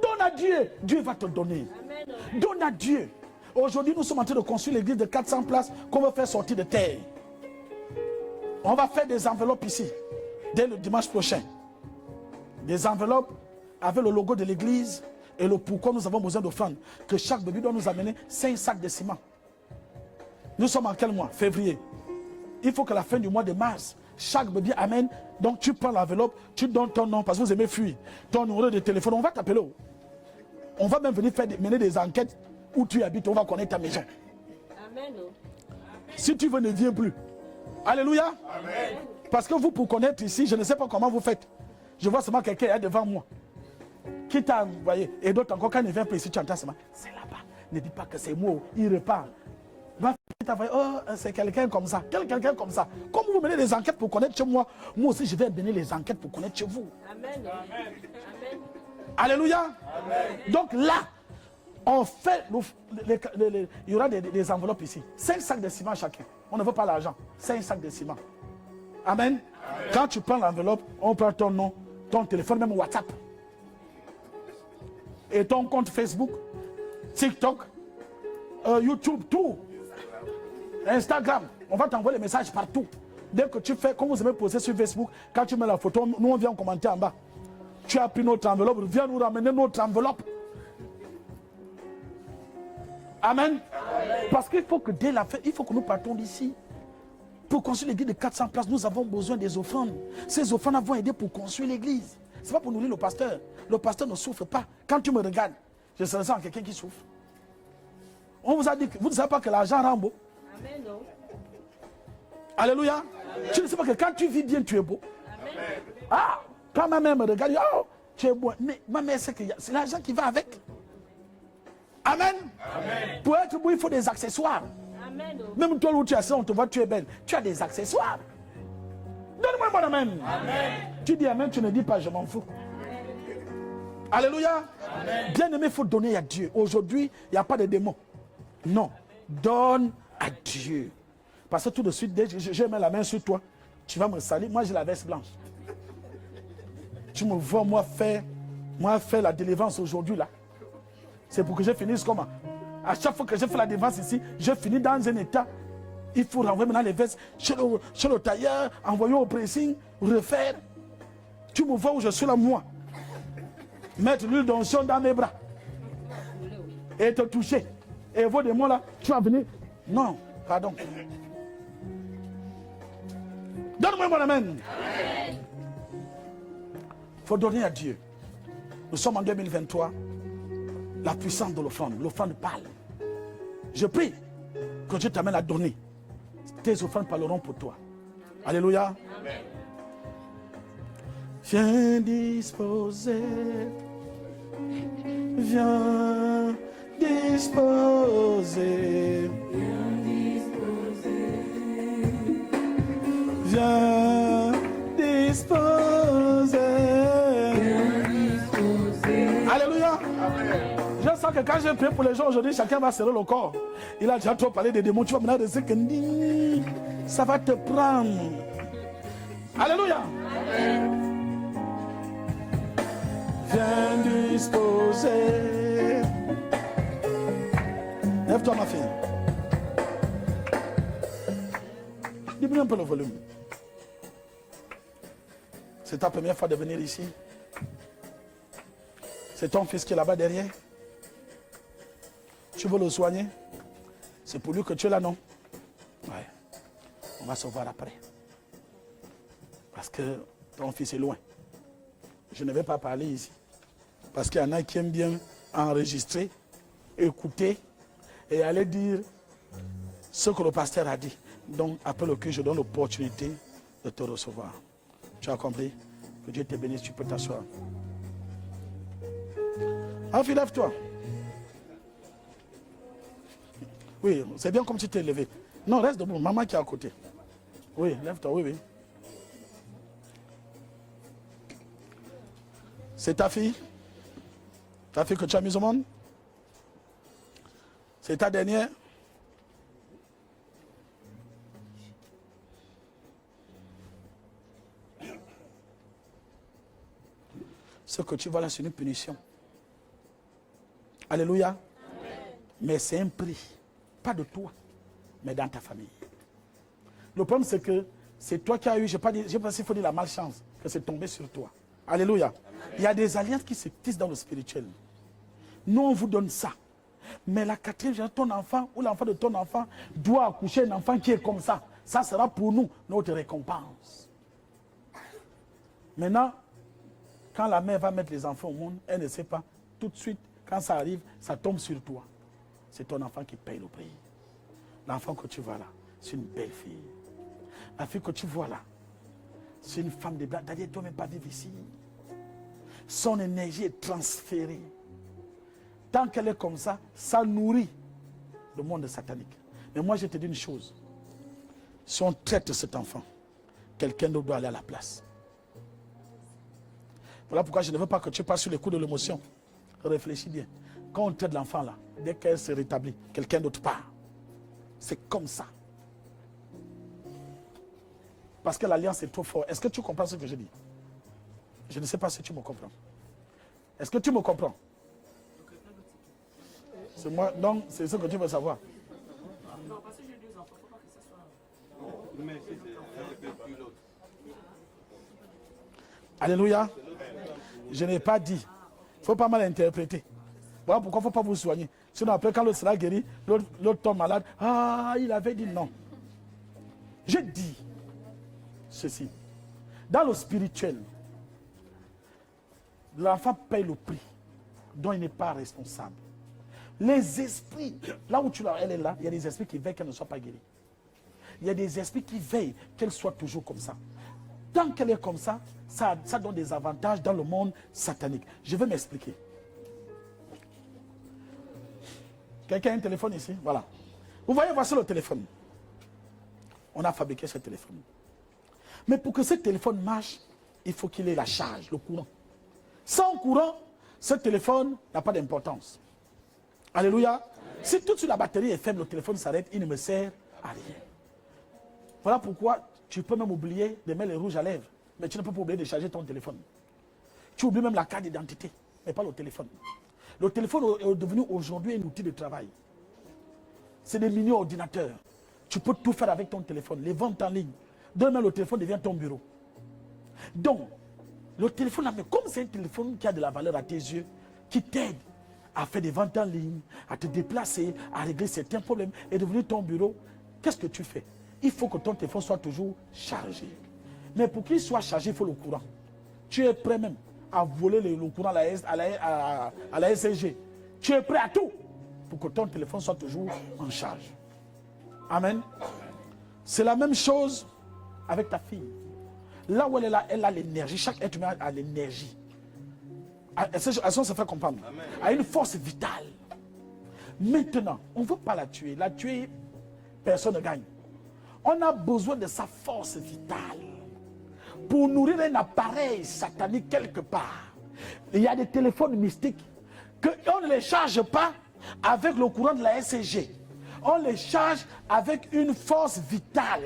Donne à Dieu, Dieu va te donner. Amen. Donne à Dieu. Aujourd'hui, nous sommes en train de construire l'église de 400 places qu'on va faire sortir de terre. On va faire des enveloppes ici, dès le dimanche prochain. Des enveloppes avec le logo de l'église et le pourquoi nous avons besoin d'offrandes. Que chaque bébé doit nous amener 5 sacs de ciment. Nous sommes en quel mois? Février. Il faut qu'à la fin du mois de mars, chaque bébé amène. Donc tu prends l'enveloppe, tu donnes ton nom parce que vous aimez fuir. Ton numéro de téléphone, on va t'appeler. On va même venir mener des enquêtes où tu habites, on va connaître ta maison. Amen. Si tu veux, ne viens plus. Alléluia. Amen. Parce que vous, pour connaître ici, je ne sais pas comment vous faites. Je vois seulement quelqu'un est devant moi. Qui t'a envoyé. Et d'autres encore, quand il ne vient plus ici, tu entends seulement. C'est là-bas. Ne dis pas que c'est moi. Il repart. Oh, c'est quelqu'un comme ça. Quelqu'un comme ça. Comme vous menez des enquêtes pour connaître chez moi, moi aussi je vais mener les enquêtes pour connaître chez vous. Amen. Amen. Alléluia. Amen. Donc là, on fait, il y aura des enveloppes ici. 5 sacs de ciment chacun. On ne veut pas l'argent. 5 sacs de ciment. Amen. Amen. Quand tu prends l'enveloppe, on prend ton nom, ton téléphone, même WhatsApp. Et ton compte Facebook, TikTok, YouTube, tout. Instagram, on va t'envoyer les messages partout. Dès que tu fais, comme vous aimez poser sur Facebook, quand tu mets la photo, nous on vient commenter en bas. Tu as pris notre enveloppe, viens nous ramener notre enveloppe. Amen. Amen. Parce qu'il faut que dès la fin, il faut que nous partons d'ici. Pour construire l'église de 400 places, nous avons besoin des offrandes. Ces offrandes vont aider pour construire l'église. Ce n'est pas pour nourrir le pasteur. Le pasteur ne souffre pas. Quand tu me regardes, je sens quelqu'un qui souffre. On vous a dit que vous ne savez pas que l'argent rend beau. Amen. Alléluia. Amen. Tu ne sais pas que quand tu vis bien, tu es beau. Amen. Ah, quand ma mère me regarde, oh, tu es beau. Mais ma mère sait que c'est l'argent qui va avec. Amen. Amen. Pour être beau, il faut des accessoires. Amen. Même toi où tu es assis, on te voit, tu es belle. Tu as des accessoires. Donne-moi un bon amen. Amen. Tu dis amen, tu ne dis pas je m'en fous. Amen. Alléluia. Amen. Bien aimé, il faut donner à Dieu. Aujourd'hui, il n'y a pas de démon. Non. Donne à Dieu. Parce que tout de suite, dès que je mets la main sur toi, tu vas me salir. Moi, j'ai la veste blanche. Tu me vois, moi faire la délivrance aujourd'hui là. C'est pour que je finisse comment? À chaque fois que je fais la délivrance ici, je finis dans un état. Il faut renvoyer maintenant les vestes chez le tailleur, envoyer au pressing, refaire. Tu me vois où je suis là, moi. Mettre l'huile d'onction dans mes bras. Et te toucher. Et vos démons là, tu vas venir. Non, pardon. Donne-moi mon amen. Il faut donner à Dieu. Nous sommes en 2023. La puissance de l'offrande. L'offrande parle. Je prie que Dieu t'amène à donner. Tes offrandes parleront pour toi. Alléluia. Amen. Viens disposer. Viens disposer. Viens disposer. Alléluia. Amen. Je sens que quand j'ai prié pour les gens aujourd'hui, chacun va serrer le corps. Il a déjà trop parlé des démons. Tu vas maintenant dire que ça va te prendre. Alléluia. Amen. Viens disposer. Lève-toi ma fille. Diminue un peu le volume. C'est ta première fois de venir ici. C'est ton fils qui est là-bas derrière. Tu veux le soigner? C'est pour lui que tu es là, non? Ouais. On va se voir après. Parce que ton fils est loin. Je ne vais pas parler ici. Parce qu'il y en a qui aiment bien enregistrer, écouter et aller dire ce que le pasteur a dit. Donc, après le culte, je donne l'opportunité de te recevoir. Tu as compris? Que Dieu te bénisse, tu peux t'asseoir. Enfin, lève-toi. Oui, c'est bien comme tu t'es levé. Non, reste debout. Maman qui est à côté. Oui, lève-toi, oui, oui. C'est ta fille? Ta fille que tu as mise au monde? C'est ta dernière? Ce que tu vois là, c'est une punition. Alléluia. Amen. Mais c'est un prix. Pas de toi, mais dans ta famille. Le problème, c'est que c'est toi qui as eu, je ne sais pas s'il faut dire la malchance, que c'est tombé sur toi. Alléluia. Amen. Il y a des alliances qui se tissent dans le spirituel. Nous, on vous donne ça. Mais la quatrième génération, ton enfant ou l'enfant de ton enfant doit accoucher un enfant qui est comme ça. Ça sera pour nous notre récompense. Maintenant, quand la mère va mettre les enfants au monde, elle ne sait pas. Tout de suite, quand ça arrive, ça tombe sur toi. C'est ton enfant qui paye le prix. L'enfant que tu vois là, c'est une belle fille. La fille que tu vois là, c'est une femme de blanc. Elle ne doit même pas vivre ici. Son énergie est transférée. Tant qu'elle est comme ça, ça nourrit le monde satanique. Mais moi, je te dis une chose. Si on traite cet enfant, quelqu'un d'autre doit aller à la place. Voilà pourquoi je ne veux pas que tu passes sur les coups de l'émotion. Réfléchis bien. Quand on traite l'enfant là, dès qu'elle se rétablit, quelqu'un d'autre part. C'est comme ça. Parce que l'alliance est trop forte. Est-ce que tu comprends ce que je dis? Je ne sais pas si tu me comprends. Est-ce que tu me comprends? C'est moi, donc c'est ce que tu veux savoir. Non, parce que j'ai deux enfants, il ne faut pas que ce soit. Mais c'est l'autre. Alléluia. Je n'ai pas dit. Il ne faut pas mal interpréter. Voilà pourquoi il ne faut pas vous soigner. Sinon après quand l'autre sera guéri, l'autre tombe malade. Ah, il avait dit non. Je dis ceci. Dans le spirituel, l'enfant paye le prix dont il n'est pas responsable. Les esprits, là où elle est là, il y a des esprits qui veillent qu'elle ne soit pas guérie. Il y a des esprits qui veillent qu'elle soit toujours comme ça. Tant qu'elle est comme ça, ça donne des avantages dans le monde satanique. Je vais m'expliquer. Quelqu'un a un téléphone ici? Voilà. Vous voyez, voici le téléphone. On a fabriqué ce téléphone. Mais pour que ce téléphone marche, il faut qu'il ait la charge, le courant. Sans courant, ce téléphone n'a pas d'importance. Alléluia. Si tout de suite la batterie est faible, le téléphone s'arrête, il ne me sert à rien. Voilà pourquoi tu peux même oublier de mettre les rouges à lèvres, mais tu ne peux pas oublier de charger ton téléphone. Tu oublies même la carte d'identité, mais pas le téléphone. Le téléphone est devenu aujourd'hui un outil de travail. C'est des mini-ordinateurs. Tu peux tout faire avec ton téléphone, les ventes en ligne. Demain, le téléphone devient ton bureau. Donc, le téléphone, mais comme c'est un téléphone qui a de la valeur à tes yeux, qui t'aide à faire des ventes en ligne, à te déplacer, à régler certains problèmes, et devenir ton bureau, qu'est-ce que tu fais? Il faut que ton téléphone soit toujours chargé. Mais pour qu'il soit chargé, il faut le courant. Tu es prêt même à voler le courant à la SCG. Tu es prêt à tout pour que ton téléphone soit toujours en charge. Amen. C'est la même chose avec ta fille. Là où elle est là, elle a l'énergie. Chaque être humain a l'énergie. Elle se fait comprendre. Amen. A une force vitale. Maintenant, on ne veut pas la tuer. La tuer, personne ne gagne. On a besoin de sa force vitale pour nourrir un appareil satanique quelque part. Il y a des téléphones mystiques qu'on ne les charge pas avec le courant de la SCG. On les charge avec une force vitale.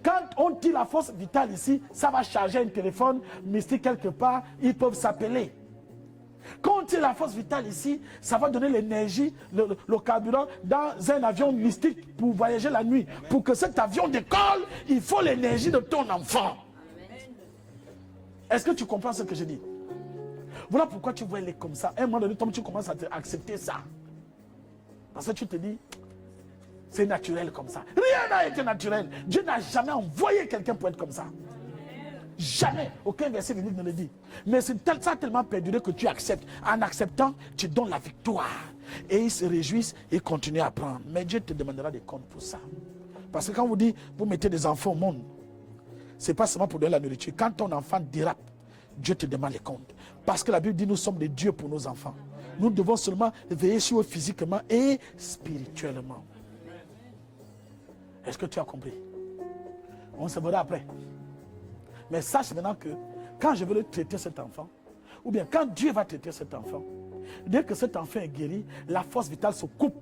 Quand on tire la force vitale ici, ça va charger un téléphone mystique quelque part, ils peuvent s'appeler. Quand on tire la force vitale ici, ça va donner l'énergie, le carburant dans un avion mystique pour voyager la nuit. Pour que cet avion décolle, il faut l'énergie de ton enfant. Est-ce que tu comprends ce que je dis? Voilà pourquoi tu vois elle est comme ça. À un moment donné, tu commences à accepter ça. Parce que tu te dis, c'est naturel comme ça. Rien n'a été naturel. Dieu n'a jamais envoyé quelqu'un pour être comme ça. Jamais. Aucun verset biblique ne le dit. Mais ça a tellement perduré que tu acceptes. En acceptant, tu donnes la victoire. Et ils se réjouissent et continuent à prendre. Mais Dieu te demandera des comptes pour ça. Parce que quand vous dites, vous mettez des enfants au monde, ce n'est pas seulement pour donner la nourriture. Quand ton enfant dérape, Dieu te demande les comptes. Parce que la Bible dit, nous sommes des dieux pour nos enfants. Nous devons seulement veiller sur eux physiquement et spirituellement. Est-ce que tu as compris? On se verra après. Mais sache maintenant que quand je veux traiter cet enfant, ou bien quand Dieu va traiter cet enfant, dès que cet enfant est guéri, la force vitale se coupe.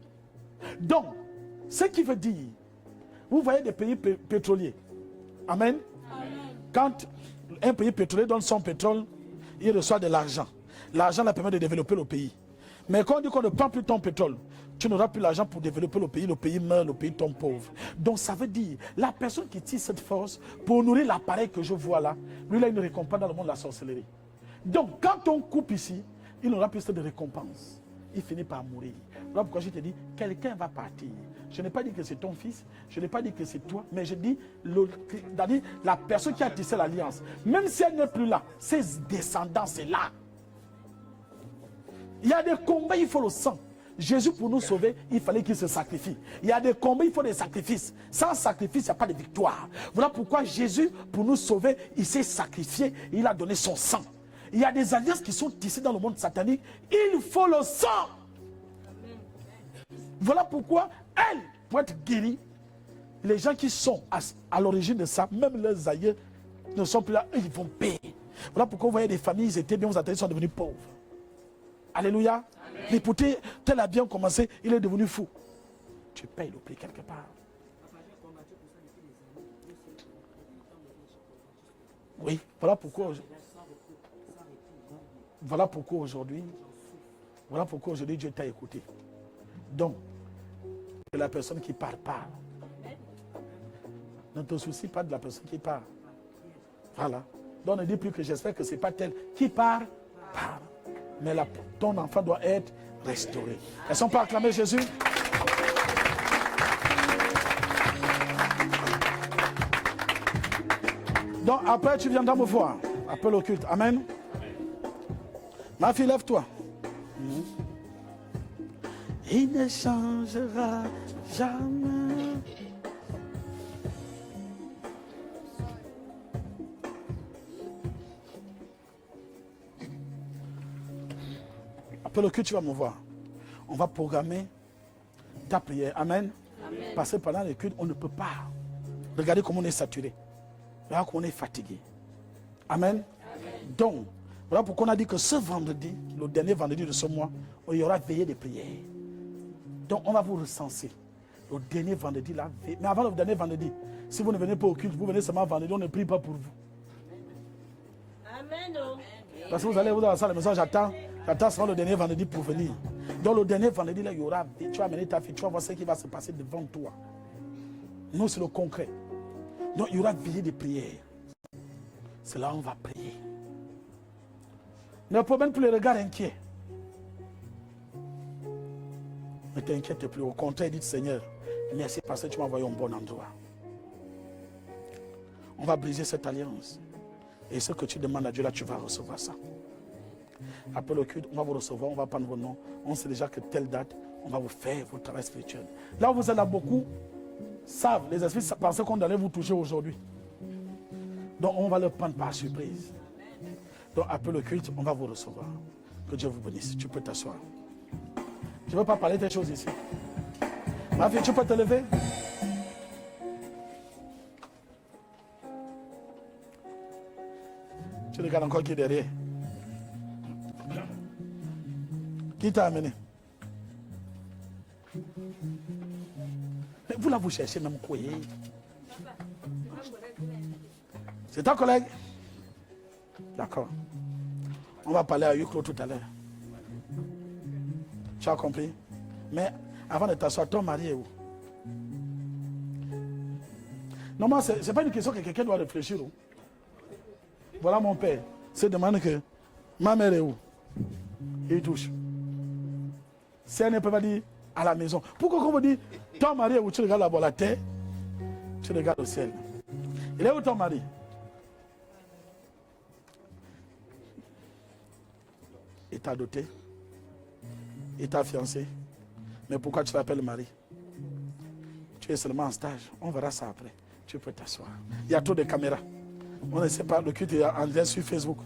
Donc, ce qui veut dire, vous voyez des pays pétroliers. Amen. Amen. Quand un pays pétrolier donne son pétrole, il reçoit de l'argent. L'argent leur permet de développer le pays. Mais quand on dit qu'on ne prend plus ton pétrole, tu n'auras plus l'argent pour développer le pays meurt, le pays tombe pauvre. Donc ça veut dire, la personne qui tire cette force pour nourrir l'appareil que je vois là, lui là il ne récompense dans le monde de la sorcellerie. Donc quand on coupe ici, il n'aura plus de récompense. Il finit par mourir. Voilà pourquoi je te dis, quelqu'un va partir. Je n'ai pas dit que c'est ton fils, je n'ai pas dit que c'est toi, mais je dis, la personne qui a tissé l'alliance, même si elle n'est plus là, ses descendants, c'est là. Il y a des combats, il faut le sang. Jésus, pour nous sauver, il fallait qu'il se sacrifie. Il y a des combats, il faut des sacrifices. Sans sacrifice, il n'y a pas de victoire. Voilà pourquoi Jésus, pour nous sauver, il s'est sacrifié, il a donné son sang. Il y a des alliances qui sont tissées dans le monde satanique. Il faut le sang. Voilà pourquoi, elle, pour être guérie, les gens qui sont à l'origine de ça, même leurs aïeux, ne sont plus là, ils vont payer. Voilà pourquoi vous voyez des familles, ils étaient bien, vous attendez, ils sont devenus pauvres. Alléluia. Mais pour tel a bien commencé, il est devenu fou. Tu payes le prix quelque part. Oui, voilà pourquoi aujourd'hui, Dieu t'a écouté. Donc, que la personne qui parle. Ne te soucie pas de la personne qui parle. Voilà. Donc ne dis plus que j'espère que ce n'est pas tel qui parle. Mais ton enfant doit être restauré. Elles sont pas acclamées Jésus? Donc après tu viendras me voir. Appelle au culte. Amen. Ma fille, lève-toi. Il ne changera jamais. Appelle au culte, tu vas me voir. On va programmer ta prière. Amen. Amen. Parce que pendant le culte, on ne peut pas. Regardez comment on est saturé. Regardez comment on est fatigué. Amen. Amen. Donc, voilà pourquoi on a dit que ce vendredi, le dernier vendredi de ce mois, il y aura veillée de prière. Donc, on va vous recenser. Le dernier vendredi, là. Mais avant le dernier vendredi, si vous ne venez pas au culte, vous venez seulement vendredi, on ne prie pas pour vous. Amen. Parce que vous allez vous dans la salle de maison, j'attends seulement le dernier vendredi pour venir. Donc, le dernier vendredi, là, il y aura. Tu vas amener ta fille, tu vas voir ce qui va se passer devant toi. Nous, c'est le concret. Donc, il y aura veillée de prière. C'est là où on va prier. Ne promène plus les regards inquiets. Ne t'inquiète plus. Au contraire, dites Seigneur, merci parce que tu m'as envoyé au bon endroit. On va briser cette alliance. Et ce que tu demandes à Dieu, là, tu vas recevoir ça. Après le culte, on va vous recevoir, on va prendre vos noms. On sait déjà que telle date, on va vous faire votre travail spirituel. Là où vous êtes là, beaucoup savent, les esprits pensaient qu'on allait vous toucher aujourd'hui. Donc on va le prendre par surprise. Donc après le culte, on va vous recevoir. Que Dieu vous bénisse. Tu peux t'asseoir. Je ne veux pas parler de choses ici. Ma fille, tu peux te lever? Tu regardes encore qui est derrière. Qui t'a amené? Mais vous là, vous cherchez même quoi? C'est ta collègue? D'accord. On va parler à Yuklo tout à l'heure. Tu as compris? Mais avant de t'asseoir, ton mari est où? Normalement, ce n'est pas une question que quelqu'un doit réfléchir. Où? Voilà mon père. Se demande que ma mère est où? Il touche. Si elle ne peut pas dire à la maison. Pourquoi on vous dit ton mari est où? Tu regardes là-bas la terre, tu regardes au ciel. Il est où ton mari? Il t'a doté. Il t'a fiancé. Mais pourquoi tu l'appelles mari? Tu es seulement en stage. On verra ça après. Tu peux t'asseoir. Il y a trop de caméras. On ne sait pas, le culte est en lien sur Facebook.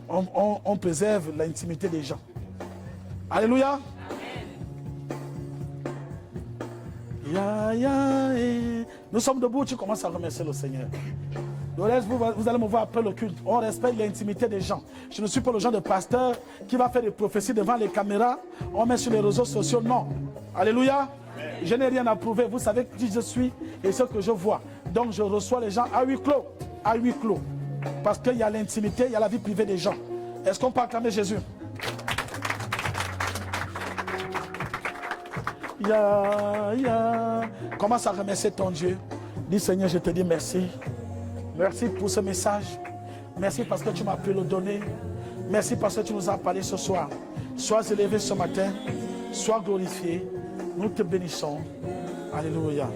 On préserve l'intimité des gens. Alléluia. Nous sommes debout, tu commences à remercier le Seigneur. Le reste, vous allez me voir après le culte. On respecte l'intimité des gens. Je ne suis pas le genre de pasteur qui va faire des prophéties devant les caméras. On met sur les réseaux sociaux. Non. Alléluia. Je n'ai rien à prouver. Vous savez qui je suis et ce que je vois. Donc je reçois les gens à huis clos. À huis clos. Parce qu'il y a l'intimité, il y a la vie privée des gens. Est-ce qu'on peut acclamer Jésus? Commence à remercier ton Dieu. Dis Seigneur, je te dis merci. Merci pour ce message. Merci parce que tu m'as pu le donner. Merci parce que tu nous as parlé ce soir. Sois élevé ce matin. Sois glorifié. Nous te bénissons. Alléluia.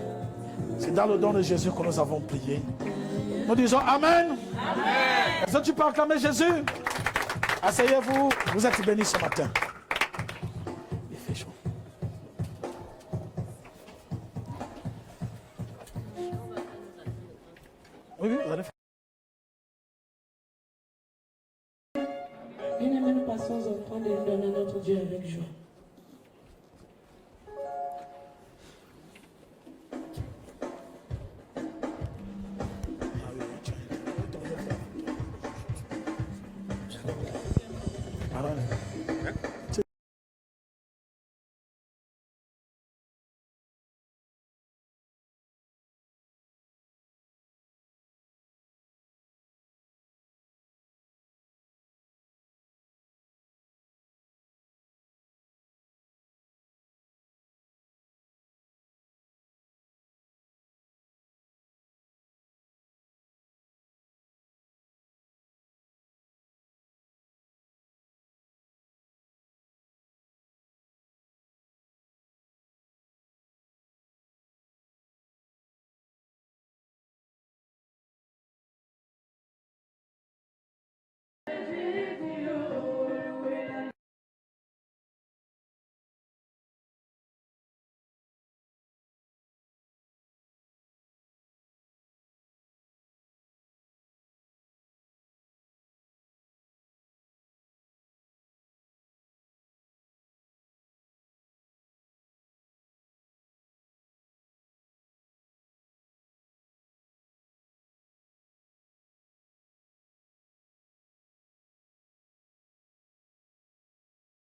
C'est dans le nom de Jésus que nous avons prié. Nous disons Amen. Amen. Est-ce que tu peux acclamer Jésus? Asseyez-vous. Vous êtes bénis ce matin. Il fait chaud. Oui, vous allez faire. Bien-aimés, nous passons au temps de nous donner notre Dieu avec joie. Pardon.